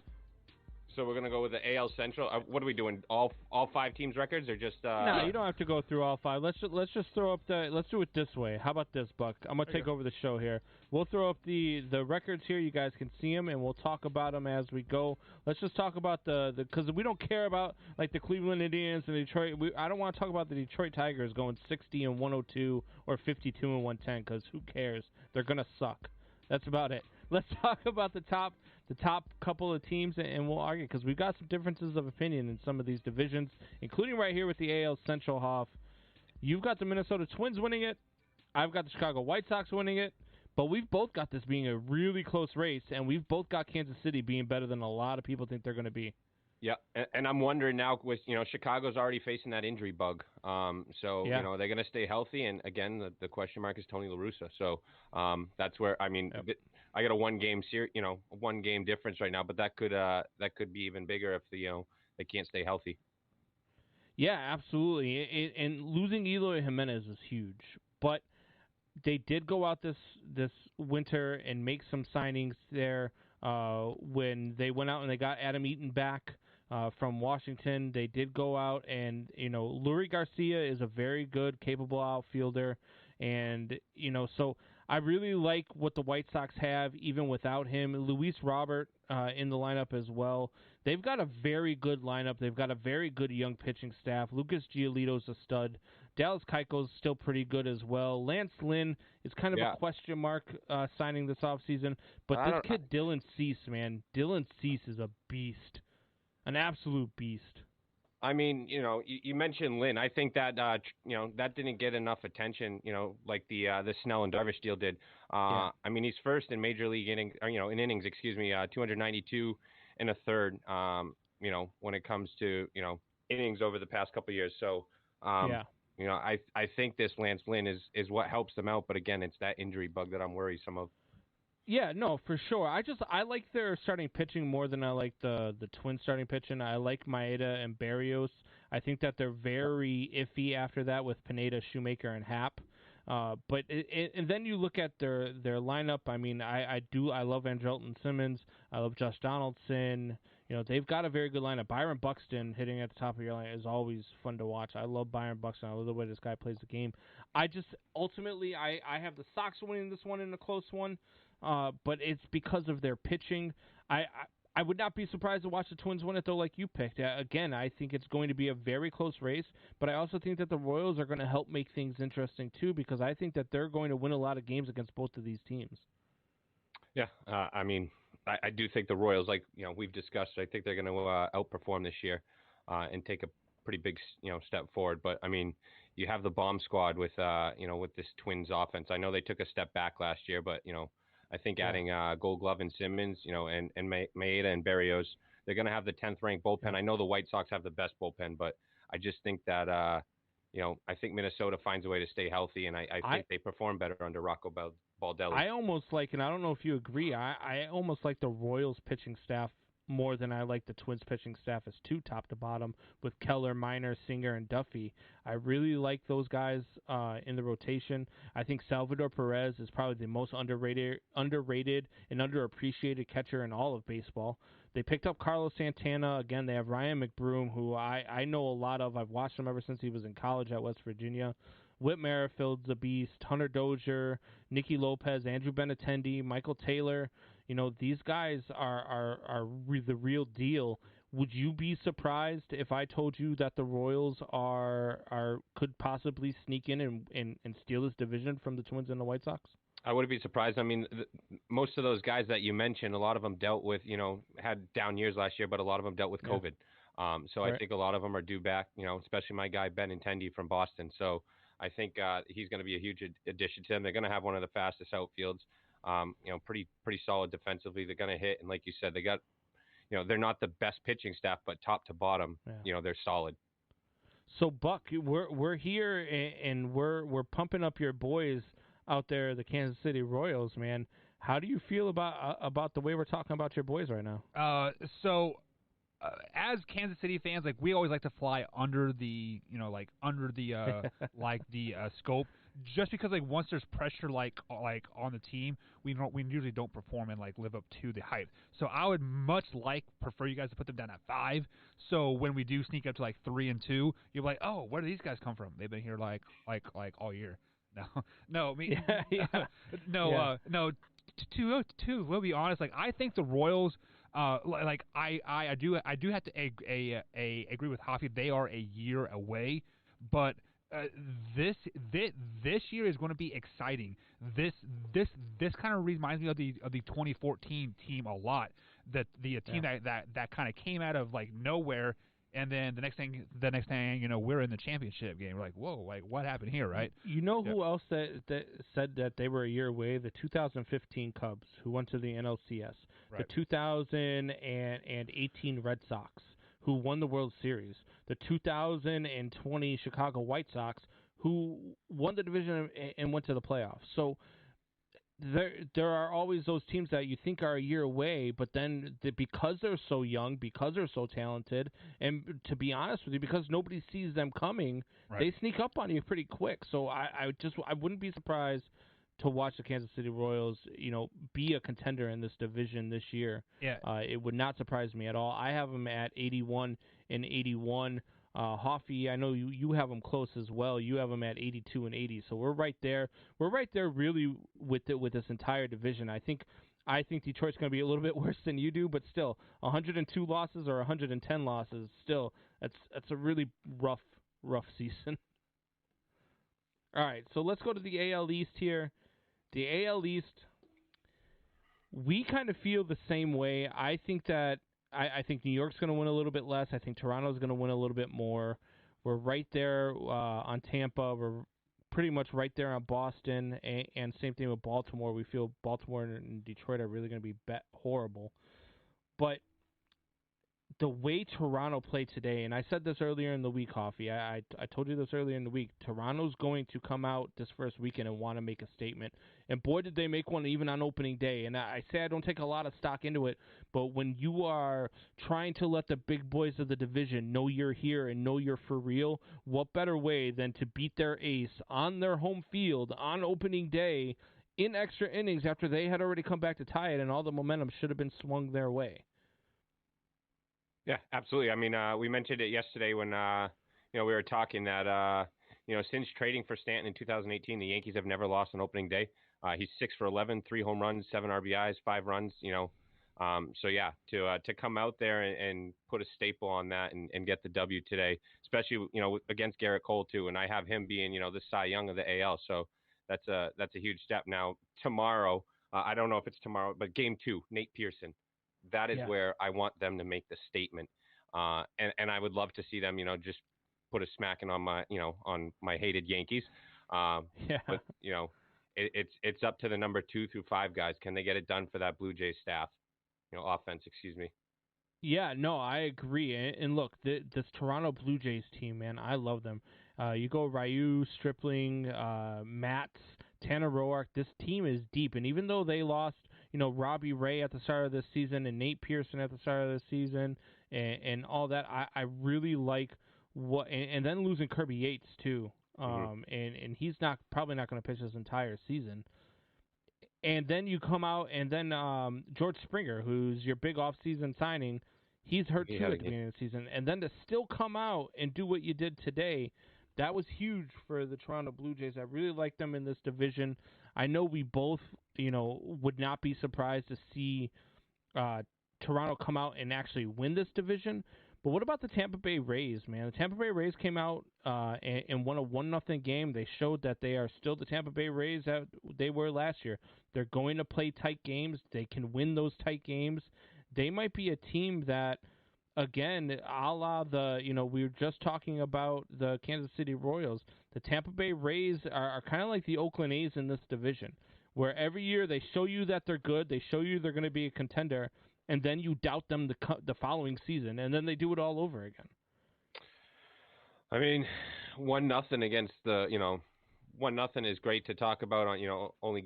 So we're gonna go with the AL Central. What are we doing? All 5 teams' records, or just? No, you don't have to go through all 5. Let's just throw up the. Let's do it this way. How about this, Buck? I'm gonna take over the show here. We'll throw up the records here. You guys can see them, and we'll talk about them as we go. Let's just talk about because we don't care about like the Cleveland Indians and Detroit. I don't want to talk about the Detroit Tigers going 60-102 or 52-110 because who cares? They're gonna suck. That's about it. Let's talk about the top couple of teams, and we'll argue because we've got some differences of opinion in some of these divisions, including right here with the AL Central, Hoff. You've got the Minnesota Twins winning it. I've got the Chicago White Sox winning it. But we've both got this being a really close race, and we've both got Kansas City being better than a lot of people think they're going to be. Yeah, and I'm wondering now with, Chicago's already facing that injury bug. So, they're going to stay healthy. And, again, the question mark is Tony La Russa. So that's where, I got a one-game difference right now, but that could be even bigger if they can't stay healthy. Yeah, absolutely. And losing Eloy Jimenez is huge. But they did go out this winter and make some signings there when they went out and they got Adam Eaton back from Washington. They did go out and, Lurie Garcia is a very good, capable outfielder. And, so I really like what the White Sox have even without him. Luis Robert in the lineup as well. They've got a very good lineup. They've got a very good young pitching staff. Lucas Giolito's a stud. Dallas Keuchel's still pretty good as well. Lance Lynn is kind of a question mark signing this offseason. But this kid, Dylan Cease, man. Dylan Cease is a beast. An absolute beast. I mean, you mentioned Lynn. I think that, that didn't get enough attention, like the Snell and Darvish deal did. I mean, he's first in major league innings, in innings, 292 and a third, when it comes to, innings over the past couple of years. So, I think this Lance Lynn is what helps them out. But again, it's that injury bug that I'm worrisome of. Yeah, no, for sure. I like their starting pitching more than I like the Twins starting pitching. I like Maeda and Berrios. I think that they're very iffy after that with Pineda, Shoemaker, and Happ. But then you look at their lineup. I mean, I love Andrelton Simmons. I love Josh Donaldson. They've got a very good lineup. Byron Buxton hitting at the top of your line is always fun to watch. I love Byron Buxton. I love the way this guy plays the game. Ultimately, I have the Sox winning this one in a close one. But it's because of their pitching. I would not be surprised to watch the Twins win it, though, like you picked. Again, I think it's going to be a very close race, but I also think that the Royals are going to help make things interesting, too, because I think that they're going to win a lot of games against both of these teams. Yeah, I do think the Royals, like we've discussed, I think they're going to outperform this year and take a pretty big step forward. But, I mean, you have the bomb squad with, with this Twins offense. I know they took a step back last year, but, I think adding Gold Glove and Simmons, and Maeda and Berrios, they're going to have the 10th ranked bullpen. I know the White Sox have the best bullpen, but I just think that, I think Minnesota finds a way to stay healthy, and I think they perform better under Rocco Baldelli. I almost like, and I don't know if you agree, I almost like the Royals pitching staff more than I like the Twins pitching staff as two top to bottom with Keller, Minor, Singer, and Duffy. I really like those guys in the rotation. I think Salvador Perez is probably the most underrated and underappreciated catcher in all of baseball. They picked up Carlos Santana. Again, they have Ryan McBroom, who I know a lot of. I've watched him ever since he was in college at West Virginia. Whit Merrifield's a beast. Hunter Dozier, Nicky Lopez, Andrew Benintendi, Michael Taylor. These guys are the real deal. Would you be surprised if I told you that the Royals could possibly sneak in and steal this division from the Twins and the White Sox? I wouldn't be surprised. I mean, most of those guys that you mentioned, a lot of them dealt with, had down years last year, but a lot of them dealt with COVID. So right. I think a lot of them are due back, especially my guy Benintendi from Boston. So I think he's going to be a huge addition to them. They're going to have one of the fastest outfields. Pretty solid defensively. They're going to hit, and like you said, they got, they're not the best pitching staff, but top to bottom, they're solid. So Buck, we're here and we're pumping up your boys out there, the Kansas City Royals, man. How do you feel about the way we're talking about your boys right now? So as Kansas City fans, like we always like to fly under the, under the scope, just because like once there's pressure like on the team, we usually don't perform and like live up to the hype. So I would prefer you guys to put them down at 5. So when we do sneak up to like 3 and 2, you're like, oh, where do these guys come from? They've been here like all year. No, no. To we'll be honest. Like I think the Royals. I do have to agree with Hoffy. They are a year away, but this year is going to be exciting. This kind of reminds me of the 2014 team a lot. That the team that kind of came out of like nowhere. And then the next thing, we're in the championship game. We're like, whoa, like what happened here, right? You know who else that said that they were a year away? The 2015 Cubs, who went to the NLCS. Right. The 2018 Red Sox, who won the World Series. The 2020 Chicago White Sox, who won the division and went to the playoffs. So there are always those teams that you think are a year away, but then because they're so young, because they're so talented, and to be honest with you, because nobody sees them coming, right, they sneak up on you pretty quick. So I wouldn't be surprised to watch the Kansas City Royals, be a contender in this division this year. Yeah, it would not surprise me at all. I have them at 81 and 81. Hoffy, I know you have them close as well. You have them at 82 and 80, so we're right there. We're right there, really, with this entire division. I think Detroit's going to be a little bit worse than you do, but still, 102 losses or 110 losses, still, that's a really rough season. All right, so let's go to the AL East here. The AL East, we kind of feel the same way. I think that. I think New York's going to win a little bit less. I think Toronto's going to win a little bit more. We're right there on Tampa. We're pretty much right there on Boston, and same thing with Baltimore. We feel Baltimore and Detroit are really going to be horrible. But the way Toronto played today, and I said this earlier in the week, Hoffy, I told you this earlier in the week, Toronto's going to come out this first weekend and want to make a statement. And boy, did they make one even on opening day. And I say I don't take a lot of stock into it, but when you are trying to let the big boys of the division know you're here and know you're for real, what better way than to beat their ace on their home field on opening day in extra innings after they had already come back to tie it and all the momentum should have been swung their way. Yeah, absolutely. I mean, we mentioned it yesterday when we were talking that since trading for Stanton in 2018, the Yankees have never lost on opening day. He's 6 for 11, 3 home runs, 7 RBIs, 5 runs. So yeah, to come out there and put a staple on that and get the W today, especially against Garrett Cole too, and I have him being the Cy Young of the AL. So that's a huge step. Now tomorrow, I don't know if it's tomorrow, but Game 2, Nate Pearson. That is where I want them to make the statement, and I would love to see them, just put a smacking on my hated Yankees. But it's up to the number 2 through 5 guys. Can they get it done for that Blue Jays staff? Offense, excuse me. Yeah, no, I agree. And look, this Toronto Blue Jays team, man, I love them. You go Ryu, Stripling, Matz, Tanner Roark. This team is deep, and even though they lost, Robbie Ray at the start of this season and Nate Pearson at the start of this season and all that, I really like what, and then losing Kirby Yates too, and he's probably not going to pitch this entire season. And then you come out, and then George Springer, who's your big off-season signing, he's hurt too at the beginning of the season. And then to still come out and do what you did today, that was huge for the Toronto Blue Jays. I really like them in this division. I know we both, would not be surprised to see Toronto come out and actually win this division. But what about the Tampa Bay Rays, man? The Tampa Bay Rays came out and won a 1-0 game. They showed that they are still the Tampa Bay Rays that they were last year. They're going to play tight games. They can win those tight games. They might be a team that, again, a la we were just talking about the Kansas City Royals. The Tampa Bay Rays are kind of like the Oakland A's in this division, where every year they show you that they're good, they show you they're going to be a contender, and then you doubt them the following season, and then they do it all over again. I mean, 1-0 against the 1-0 is great to talk about on only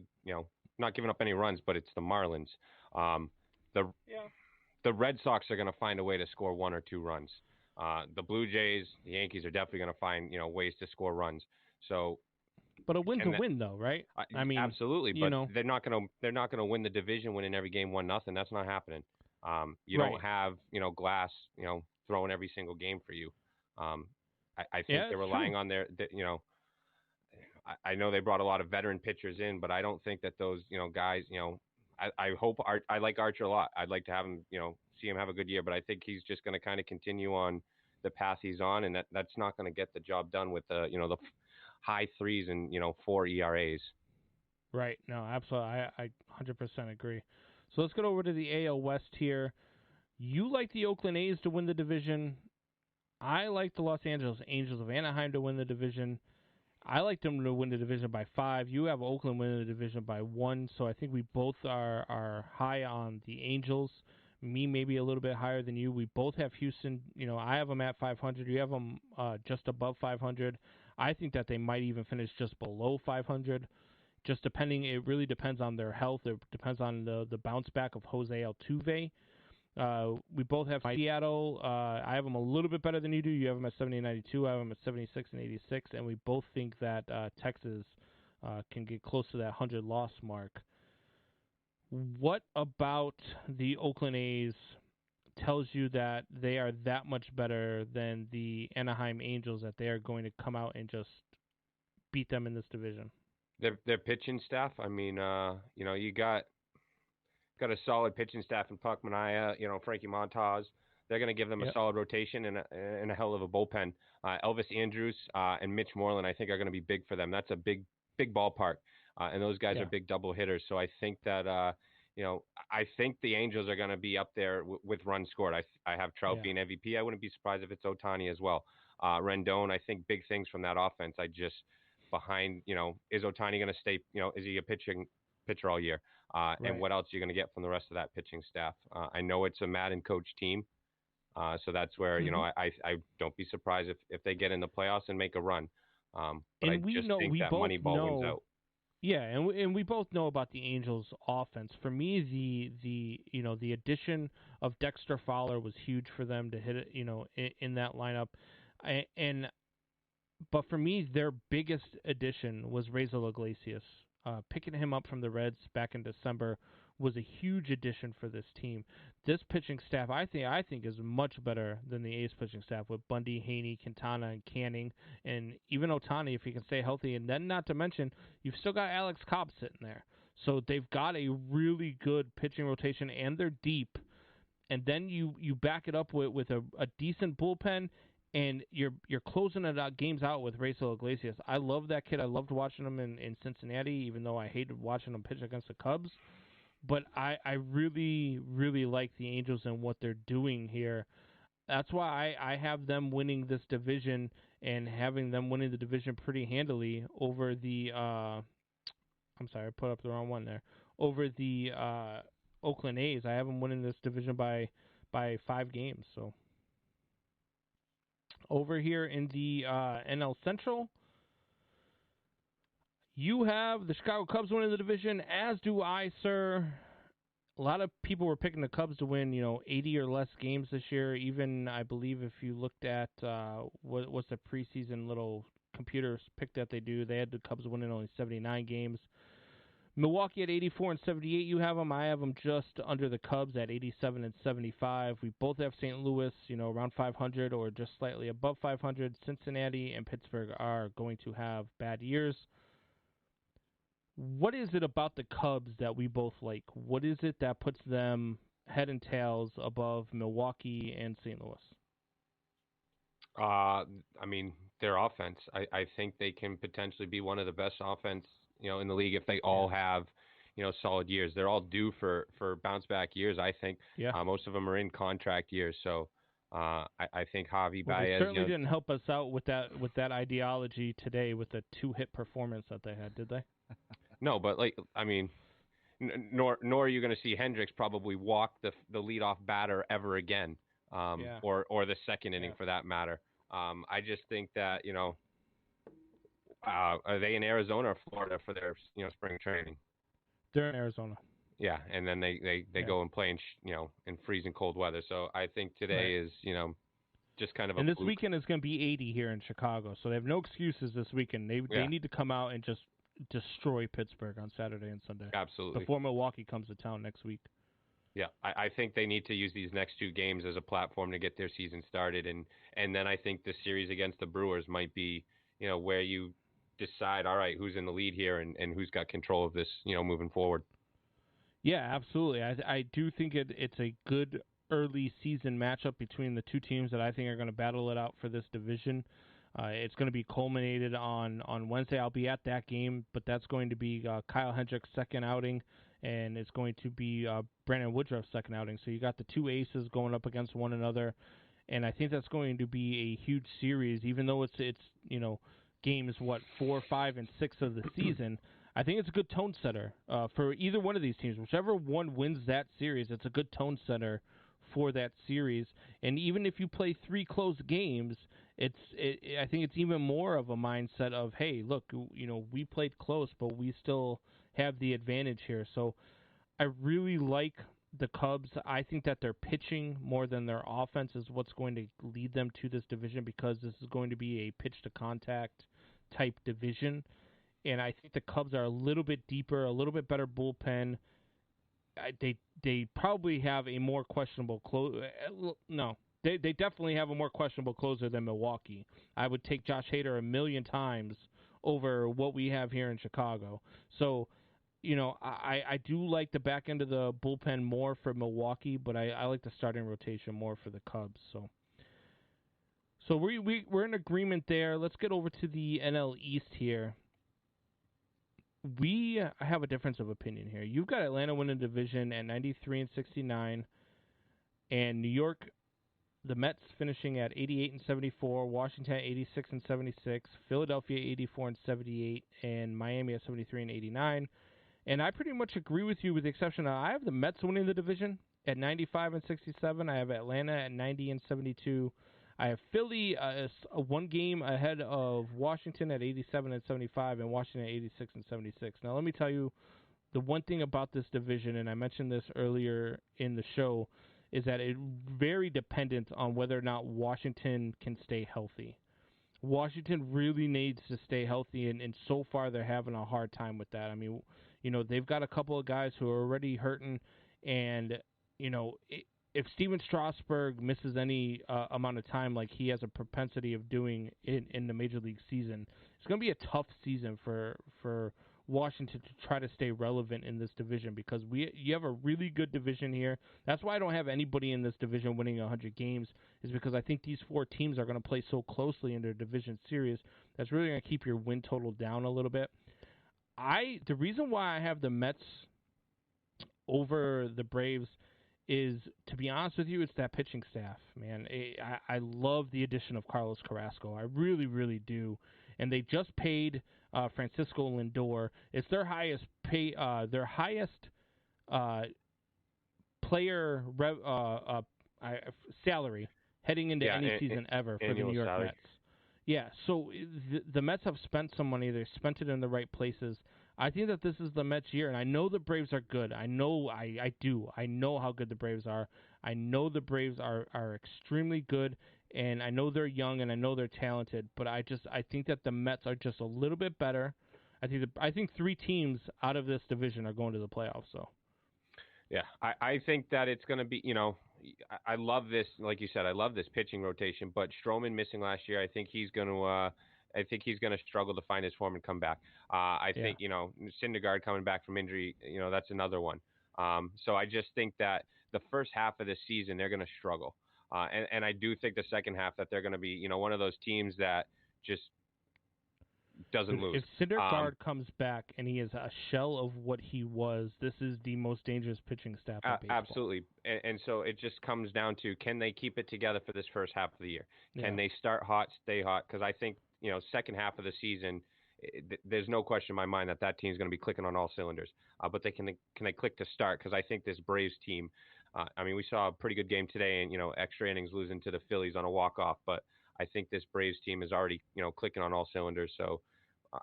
not giving up any runs, but it's the Marlins. the Red Sox are going to find a way to score 1 or 2 runs. The Blue Jays, the Yankees are definitely going to find ways to score runs. So, but a win's a win, though, right? I mean, absolutely. But they're not going to win the division winning every game 1-0. That's not happening. You don't have Glass throwing every single game for you. I think they're relying on I know they brought a lot of veteran pitchers in, but I don't think that those guys I hope I like Archer a lot. I'd like to have him see him have a good year, but I think he's just going to kind of continue on the path he's on, and that's not going to get the job done with the high 3s and 4 ERAs. Right. No, absolutely. I 100% agree. So let's go over to the AL West here. You like the Oakland A's to win the division. I like the Los Angeles Angels of Anaheim to win the division. I like them to win the division by 5. You have Oakland winning the division by 1. So I think we both are high on the Angels. Me maybe a little bit higher than you. We both have Houston. I have them at 500. You have them just above 500. I think that they might even finish just below 500. Just depending, it really depends on their health. It depends on the bounce back of Jose Altuve. We both have Seattle. I have them a little bit better than you do. You have them at 70 and 92. I have them at 76 and 86. And we both think that Texas can get close to that 100-loss mark. What about the Oakland A's tells you that they are that much better than the Anaheim Angels, that they are going to come out and just beat them in this division? Their pitching staff. I mean, you got a solid pitching staff in Puck Manaea, Frankie Montas. They're going to give them a solid rotation and a hell of a bullpen. Elvis Andrus and Mitch Moreland, I think, are going to be big for them. That's a big ballpark, and those guys are big double hitters. So I think that I think the Angels are going to be up there with runs scored. I have Trout being MVP. I wouldn't be surprised if it's Ohtani as well. Rendon, I think big things from that offense. I just behind, is Ohtani going to stay? Is he a pitcher all year? And what else are you going to get from the rest of that pitching staff? I know it's a Madden coach team, so that's where I don't be surprised if they get in the playoffs and make a run. But I just think that Moneyball wins out. Yeah, and we both know about the Angels' offense. For me, the addition of Dexter Fowler was huge for them to hit it, in that lineup, but for me, their biggest addition was Raisel Iglesias. Picking him up from the Reds back in December was a huge addition for this team. This pitching staff, I think, is much better than the A's pitching staff with Bundy, Haney, Quintana, and Canning, and even Ohtani if he can stay healthy. And then, not to mention, you've still got Alex Cobb sitting there. So they've got a really good pitching rotation, and they're deep. And then you back it up with a decent bullpen. And you're closing games out with Raisel Iglesias. I love that kid. I loved watching him in Cincinnati, even though I hated watching him pitch against the Cubs. But I really, really like the Angels and what they're doing here. That's why I have them winning this division and having them winning the division pretty handily over the I'm sorry, I put up the wrong one there. Over the Oakland A's. I have them winning this division by 5 games, so. Over here in the NL Central, you have the Chicago Cubs winning the division, as do I, sir. A lot of people were picking the Cubs to win, 80 or less games this year. Even, I believe, if you looked at what's the preseason little computers pick that they do, they had the Cubs winning only 79 games. Milwaukee at 84 and 78, you have them. I have them just under the Cubs at 87 and 75. We both have St. Louis, around 500 or just slightly above 500. Cincinnati and Pittsburgh are going to have bad years. What is it about the Cubs that we both like? What is it that puts them head and tails above Milwaukee and St. Louis? I mean, their offense. I think they can potentially be one of the best offense in the league if they all have, solid years. They're all due for bounce back years, I think. Yeah. Most of them are in contract years, so I think Javi Baez. They certainly didn't help us out with that ideology today with the 2-hit performance that they had, did they? No, but nor are you going to see Hendricks probably walk the leadoff batter ever again, or the second inning for that matter. I just think that are they in Arizona or Florida for their spring training? They're in Arizona. Yeah, and then they go and play in freezing cold weather. So I think today is just kind of a and this fluke. weekend is going to be 80 here in Chicago, so they have no excuses this weekend. They need to come out and just destroy Pittsburgh on Saturday and Sunday. Absolutely. Before Milwaukee comes to town next week. Yeah, I think they need to use these next 2 games as a platform to get their season started, and then I think the series against the Brewers might be where you decide, all right, who's in the lead here and who's got control of this moving forward. Yeah, absolutely. I do think it's a good early season matchup between the 2 teams that I think are going to battle it out for this division. It's going to be culminated on Wednesday. I'll be at that game, but that's going to be Kyle Hendricks' second outing, and it's going to be Brandon Woodruff's second outing. So you got the 2 aces going up against one another, and I think that's going to be a huge series, even though it's games 4, 5, and 6 of the season. I think it's a good tone setter for either one of these teams. Whichever one wins that series, it's a good tone setter for that series. And even if you play 3 close games, I think it's even more of a mindset of, hey, look, we played close, but we still have the advantage here. So I really like the Cubs. I think that their pitching more than their offense is what's going to lead them to this division, because this is going to be a pitch to contact type division. And I think the Cubs are a little bit deeper, a little bit better bullpen. They probably have a more questionable They definitely have a more questionable closer than Milwaukee. I would take Josh Hader a million times over what we have here in Chicago. So, I do like the back end of the bullpen more for Milwaukee, but I like the starting rotation more for the Cubs. So we're in agreement there. Let's get over to the NL East here. We have a difference of opinion here. You've got Atlanta winning the division at 93-69, and New York, the Mets finishing at 88-74, Washington at 86-76, Philadelphia 84-78, and Miami at 73-89. And I pretty much agree with you, with the exception of I have the Mets winning the division at 95-67. I have Atlanta at 90-72. I have Philly one game ahead of Washington at 87-75 and Washington at 86-76. Now, let me tell you the one thing about this division, and I mentioned this earlier in the show, is that it's very dependent on whether or not Washington can stay healthy. Washington really needs to stay healthy, and so far they're having a hard time with that. I mean, they've got a couple of guys who are already hurting, and, if Steven Strasburg misses any amount of time like he has a propensity of doing in the Major League season, it's going to be a tough season for Washington to try to stay relevant in this division, because you have a really good division here. That's why I don't have anybody in this division winning 100 games, is because I think these 4 teams are going to play so closely in their division series that's really going to keep your win total down a little bit. The reason why I have the Mets over the Braves is, to be honest with you, it's that pitching staff, man. I love the addition of Carlos Carrasco. I really, really do. And they just paid Francisco Lindor. It's their highest player salary heading into any season ever for the New York Mets. Yeah, so the Mets have spent some money. They've spent it in the right places. I think that this is the Mets' year, and I know the Braves are good. I know I do. I know how good the Braves are. I know the Braves are extremely good, and I know they're young, and I know they're talented. But I think that the Mets are just a little bit better. I think 3 teams out of this division are going to the playoffs. So, yeah, I think that it's going to be. I love this. Like you said, I love this pitching rotation. But Stroman missing last year, I think he's going to. I think he's going to struggle to find his form and come back. I think, Syndergaard coming back from injury, that's another one. So I just think that the first half of the season, they're going to struggle. And I do think the second half that they're going to be, one of those teams that just doesn't lose. If Syndergaard comes back and he is a shell of what he was, this is the most dangerous pitching staff in baseball. Absolutely. And so it just comes down to, can they keep it together for this first half of the year? Can they start hot, stay hot? Because I think, second half of the season, there's no question in my mind that team's going to be clicking on all cylinders. But can they click to start? Because I think this Braves team, we saw a pretty good game today, and extra innings losing to the Phillies on a walk-off. But I think this Braves team is already clicking on all cylinders. So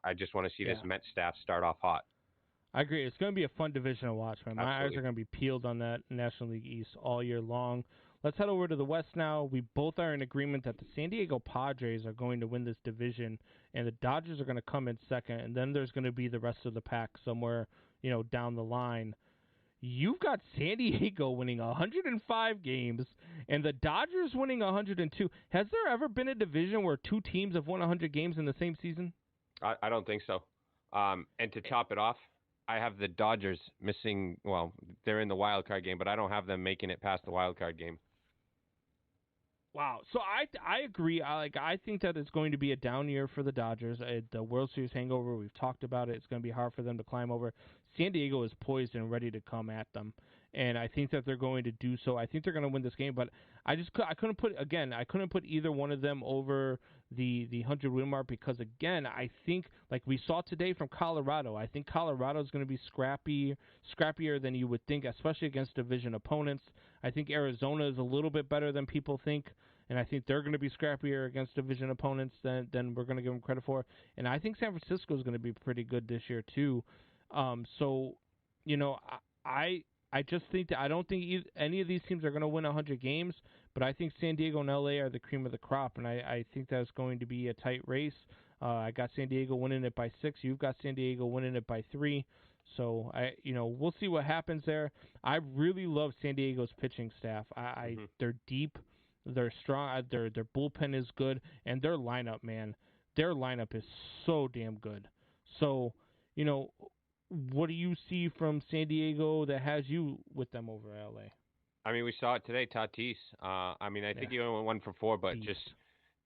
I just want to see this Mets staff start off hot. I agree. It's going to be a fun division to watch, man. My Absolutely. eyes are going to be peeled on that National League East all year long. Let's head over to the West now. We both are in agreement that the San Diego Padres are going to win this division, and the Dodgers are going to come in second, and then there's going to be the rest of the pack somewhere, down the line. You've got San Diego winning 105 games, and the Dodgers winning 102. Has there ever been a division where two teams have won 100 games in the same season? I don't think so. And to top it off, I have the Dodgers missing. Well, they're in the wild card game, but I don't have them making it past the wild card game. Wow. So I agree. I think that it's going to be a down year for the Dodgers. The World Series hangover, we've talked about it. It's going to be hard for them to climb over. San Diego is poised and ready to come at them, and I think that they're going to do so. I think they're going to win this game, but I couldn't put either one of them over the 100-win mark because, again, I think, like we saw today from Colorado, I think Colorado is going to be scrappier than you would think, especially against division opponents. I think Arizona is a little bit better than people think, and I think they're going to be scrappier against division opponents than we're going to give them credit for. And I think San Francisco is going to be pretty good this year too. I just think that I don't think any of these teams are going to win 100 games, but I think San Diego and LA are the cream of the crop, and I think that's going to be a tight race. I got San Diego winning it by 6. You've got San Diego winning it by 3. So we'll see what happens there. I really love San Diego's pitching staff. They're deep, they're strong, their bullpen is good, and their lineup, man, their lineup is so damn good. So, what do you see from San Diego that has you with them over LA? I mean, we saw it today, Tatis. I think he only went 1 for 4, but just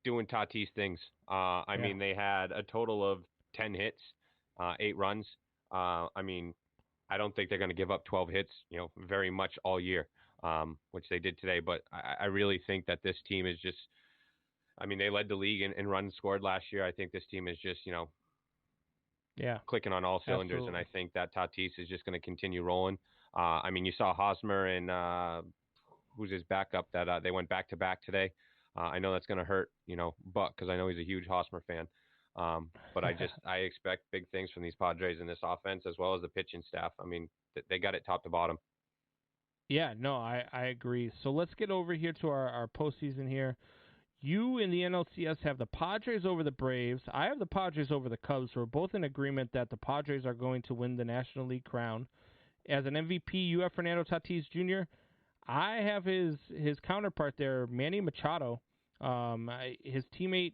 doing Tatis things. I mean, they had a total of 10 hits, 8 runs. I don't think they're going to give up 12 hits, very much all year, which they did today. But I really think that this team is just, they led the league in runs scored last year. I think this team is just, clicking on all cylinders. Absolutely. And I think that Tatis is just going to continue rolling. You saw Hosmer and who's his backup that they went back-to-back today. I know that's going to hurt, Buck, because I know he's a huge Hosmer fan. But I expect big things from these Padres in this offense as well as the pitching staff. They got it top to bottom. Yeah, no, I agree. So let's get over here to our postseason here. You in the NLCS have the Padres over the Braves. I have the Padres over the Cubs. So we're both in agreement that the Padres are going to win the National League crown. As an MVP, you have Fernando Tatis Jr. I have his counterpart there, Manny Machado. His teammate,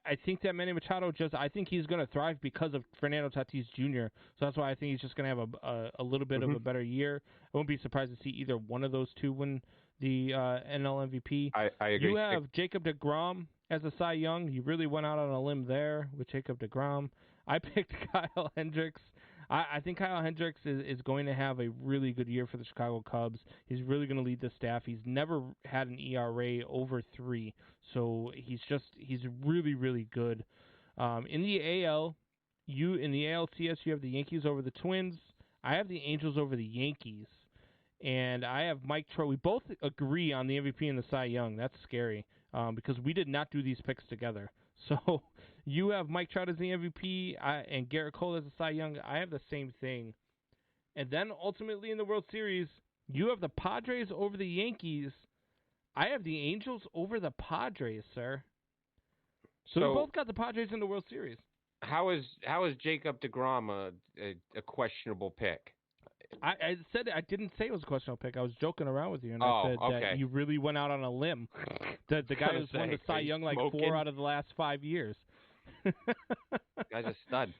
I think that Manny Machado I think he's going to thrive because of Fernando Tatis Jr. So that's why I think he's just going to have a little bit of a better year. I won't be surprised to see either one of those two win the NL MVP. I agree. You have Jacob deGrom as a Cy Young. You really went out on a limb there with Jacob deGrom. I picked Kyle Hendricks. I think Kyle Hendricks is going to have a really good year for the Chicago Cubs. He's really going to lead the staff. He's never had an ERA over 3, so he's really, really good. In the ALCS, you have the Yankees over the Twins. I have the Angels over the Yankees, and I have Mike Trout. We both agree on the MVP and the Cy Young. That's scary because we did not do these picks together. So you have Mike Trout as the MVP and Garrett Cole as the Cy Young. I have the same thing. And then ultimately in the World Series, you have the Padres over the Yankees. I have the Angels over the Padres, sir. So we both got the Padres in the World Series. How is Jacob deGrom a questionable pick? I said I didn't say it was a questionable pick. I was joking around with you, and I said that you really went out on a limb. The guy who's won the Cy Young like 4 out of the last 5 years. Guy's a stud.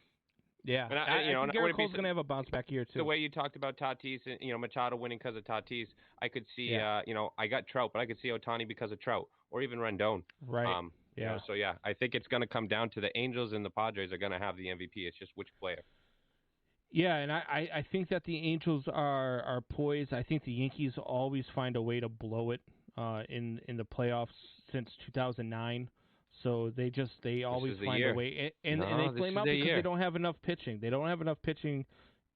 Yeah, and I think Garrett Cole's going to have a bounce back year too. The way you talked about Tatis and Machado winning because of Tatis, I could see. I got Trout, but I could see Ohtani because of Trout, or even Rendon. Right. I think it's going to come down to the Angels and the Padres are going to have the MVP. It's just which player. Yeah, and I think that the Angels are poised. I think the Yankees always find a way to blow it in the playoffs since 2009. So they always find a way, and they flame out because they don't have enough pitching. They don't have enough pitching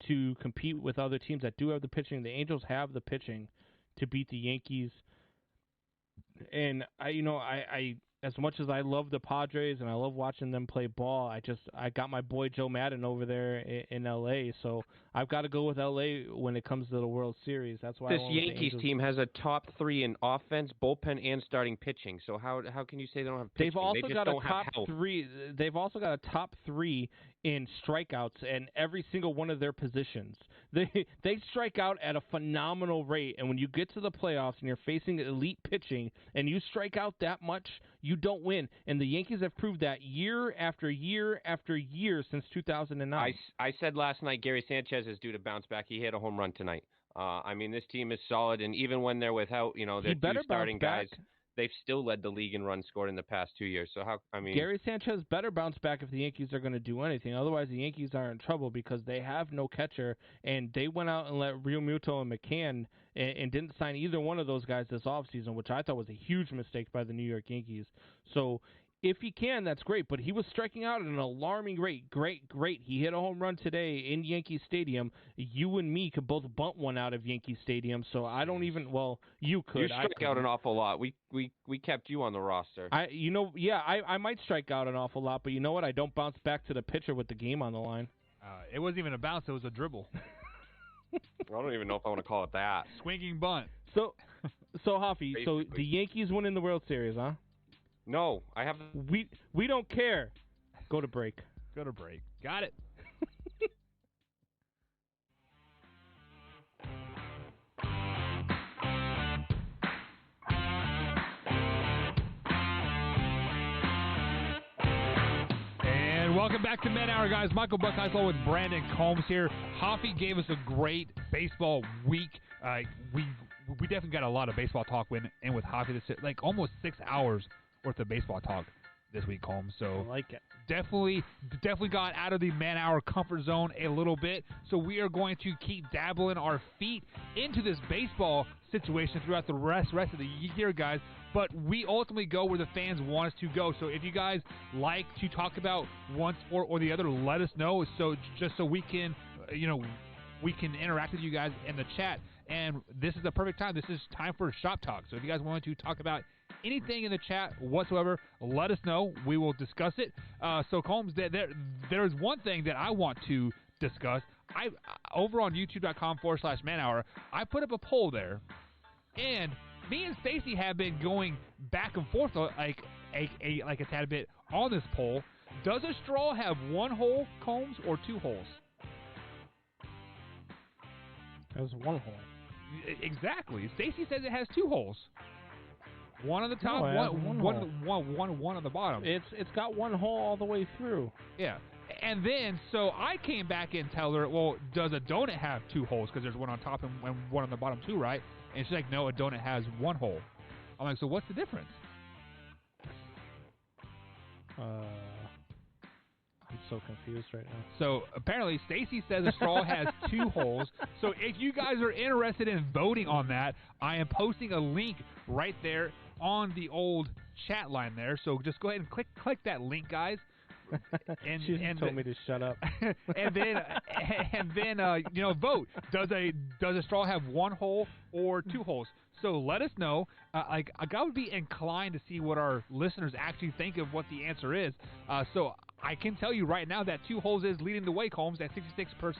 to compete with other teams that do have the pitching. The Angels have the pitching to beat the Yankees, and I as much as I love the Padres and I love watching them play ball, I got my boy Joe Madden over there in L.A., so I've got to go with L.A. when it comes to the World Series. That's why this Yankees team has a top 3 in offense, bullpen, and starting pitching. So how can you say they don't have pitching? They've also they just got don't a have top health. 3. They've also got a top 3 in strikeouts in every single one of their positions. They strike out at a phenomenal rate, and when you get to the playoffs and you're facing elite pitching and you strike out that much, you don't win. And the Yankees have proved that year after year after year since 2009. I said last night Gary Sanchez is due to bounce back. He hit a home run tonight. I mean, this team is solid, and even when they're without, their 2 starting guys, they've still led the league in runs scored in the past 2 years. So Gary Sanchez better bounce back if the Yankees are going to do anything. Otherwise, the Yankees are in trouble because they have no catcher, and they went out and let Real Muto and McCann and didn't sign either one of those guys this offseason, which I thought was a huge mistake by the New York Yankees. So if he can, that's great, but he was striking out at an alarming rate. Great. He hit a home run today in Yankee Stadium. You and me could both bunt one out of Yankee Stadium, so I don't even, you could. You strike out an awful lot. We kept you on the roster. I might strike out an awful lot, but you know what? I don't bounce back to the pitcher with the game on the line. It wasn't even a bounce, it was a dribble. I don't even know if I want to call it that. Swinging bunt. So Hoffy, so the Yankees win in the World Series, huh? No, I have. We don't care. Go to break. Got it. And welcome back to Men Hour, guys. Michael Buckheisel with Brandon Combs here. Hoffy gave us a great baseball week. We definitely got a lot of baseball talk in with Hoffy. Like almost 6 hours worth of baseball talk this week, Combs. So I like it. Definitely got out of the Man Hour comfort zone a little bit. So we are going to keep dabbling our feet into this baseball situation throughout the rest of the year, guys. But we ultimately go where the fans want us to go. So if you guys like to talk about one sport or the other, let us know. So just so we can, we can interact with you guys in the chat. And this is the perfect time. This is time for shop talk. So if you guys want to talk about anything in the chat whatsoever, let us know. We will discuss it. So Combs, there's one thing that I want to discuss. Over on youtube.com/manhour, I put up a poll there, and me and Stacy have been going back and forth like a tad bit on this poll. Does a straw have 1 hole, Combs, or 2 holes? It was 1 hole. Exactly. Stacy says it has 2 holes. One on the top, one on the bottom. It's got 1 hole all the way through. Yeah. And then, so I came back and tell her, well, does a donut have 2 holes? Because there's one on top and one on the bottom too, right? And she's like, no, a donut has 1 hole. I'm like, so what's the difference? I'm so confused right now. So apparently Stacy says a straw has 2 holes. So if you guys are interested in voting on that, I am posting a link right there on the old chat line there. So just go ahead and click that link, guys. She told me to shut up. and then vote. Does a straw have 1 hole or 2 holes? So let us know. I would be inclined to see what our listeners actually think of what the answer is. So I can tell you right now that 2 holes is leading the way, Combs, at 66%.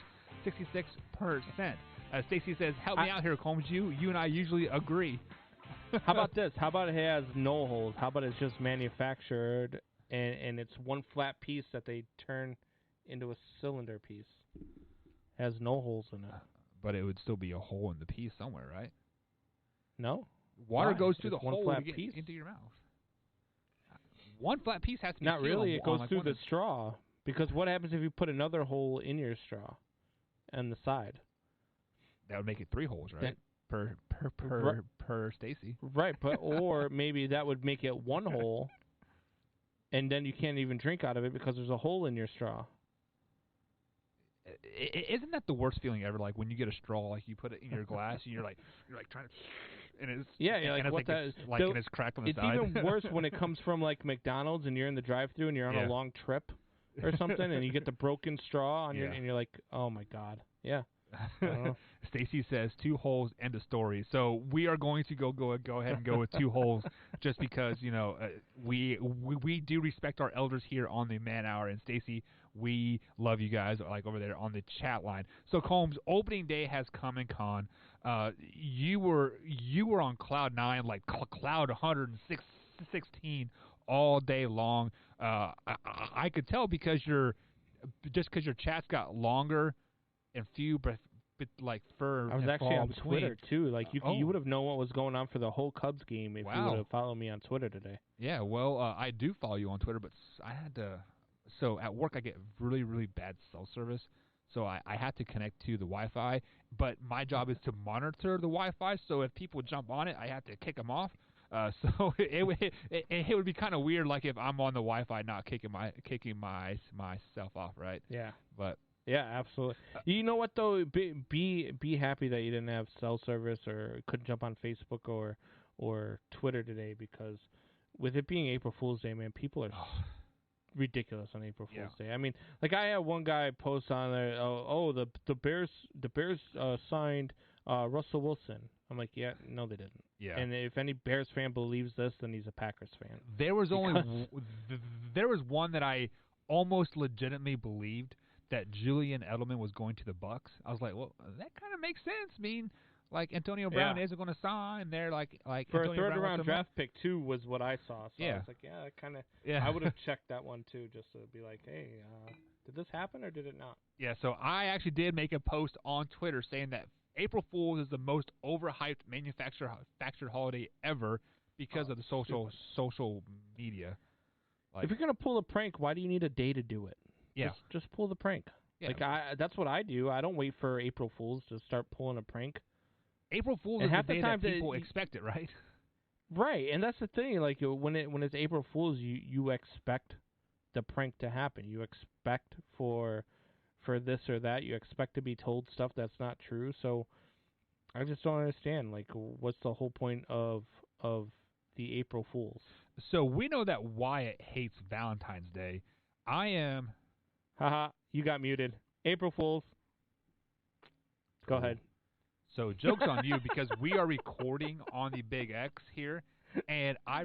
Stacy says, help me out here, Combs. You and I usually agree. How about this? How about it has no holes? How about it's just manufactured and it's one flat piece that they turn into a cylinder piece? It has no holes in it. But it would still be a hole in the piece somewhere, right? No. Water Why? goes through Just the one hole flat to get piece? into your mouth. One flat piece has to be Not really. It goes through the straw. straw. Because what happens if you put another hole in your straw on the side? That would make it 3 holes, right? Per Stacy. Right, but or maybe that would make it 1 hole, and then you can't even drink out of it because there's a hole in your straw. Isn't that the worst feeling ever? Like when you get a straw, like you put it in your glass, and you're like trying to, and it's and it's cracked on the side. It's even worse when it comes from like McDonald's and you're in the drive-thru and you're on a long trip or something, and you get the broken straw on your, and you're like, oh my god, yeah. Stacy says 2 holes, end of story. So we are going to go ahead and go with 2 holes, just because we do respect our elders here on the Man Hour. And Stacy, we love you guys, like over there on the chat line. So Combs, opening day has come and gone. You were on cloud 9, like cloud 116 all day long. I could tell because your chats got longer and few, but like for I was actually on Twitter too. Like you would have known what was going on for the whole Cubs game if you would have followed me on Twitter today. Yeah, well, I do follow you on Twitter, but I had to. So at work I get really, really bad cell service, so I had to connect to the Wi-Fi. But my job is to monitor the Wi-Fi, so if people jump on it, I have to kick them off. So it would be kind of weird, like if I'm on the Wi-Fi not kicking myself off, right? Yeah. But yeah, absolutely. You know what though? Be happy that you didn't have cell service or couldn't jump on Facebook or Twitter today, because with it being April Fool's Day, man, people are ridiculous on April Fool's Day. I mean, like I had one guy post on there, the Bears signed Russell Wilson. I'm like, yeah, no, they didn't. Yeah. And if any Bears fan believes this, then he's a Packers fan. There was one that I almost legitimately believed, that Julian Edelman was going to the Bucks. I was like, well, that kind of makes sense. I mean, like Antonio Brown isn't going to sign. They're like for Antonio a third-round draft pick too was what I saw. So I was like, kind of. Yeah. I would have checked that one too, just to be like, hey, did this happen or did it not? Yeah. So I actually did make a post on Twitter saying that April Fool's is the most overhyped manufactured holiday ever because of the social media. Like, if you're gonna pull a prank, why do you need a day to do it? Yeah. Just pull the prank. Yeah. Like that's what I do. I don't wait for April Fool's to start pulling a prank. April Fool's is the day that people expect it, right? Right, and that's the thing. Like when it's April Fool's, you expect the prank to happen. You expect for this or that. You expect to be told stuff that's not true. So I just don't understand. Like, what's the whole point of the April Fool's? So we know that Wyatt hates Valentine's Day. I am. Haha, you got muted. April Fool's. Go ahead. So joke's on you, because we are recording on the Big X here, and I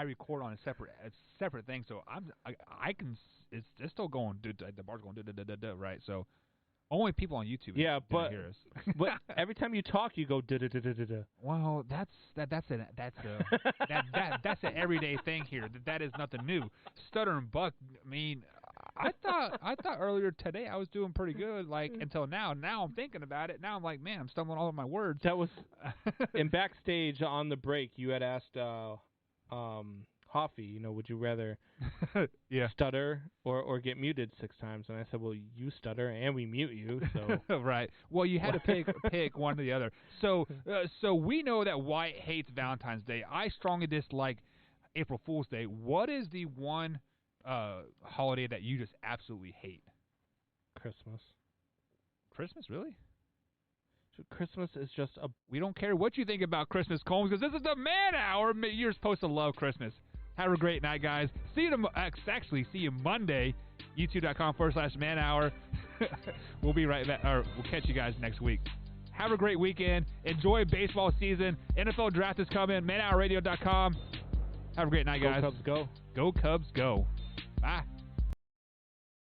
record on a separate thing. So I can. It's still going. The bar's going. Right. So only people on YouTube. Yeah, but hear us. but every time you talk, you go da da da da da da. Well, that's an everyday thing here. That is nothing new. Stutter and Buck. I mean, I thought earlier today I was doing pretty good, like until now. Now I'm thinking about it. Now I'm like, man, I'm stumbling all over my words. That was in backstage on the break. You had asked Hoffy, would you rather stutter or get muted 6 times? And I said, well, you stutter and we mute you. So right. Well, you had to pick one or the other. So we know that Wyatt hates Valentine's Day. I strongly dislike April Fool's Day. What is the one holiday that you just absolutely hate? Christmas. Christmas, really? Christmas is just a... We don't care what you think about Christmas, Combs, because this is the Man Hour. You're supposed to love Christmas. Have a great night, guys. See you Monday. YouTube.com/Man Hour. We'll be right back. Or we'll catch you guys next week. Have a great weekend. Enjoy baseball season. NFL draft is coming. ManHourRadio.com. Have a great night, guys. Go Cubs, go. Go Cubs, go. Bye.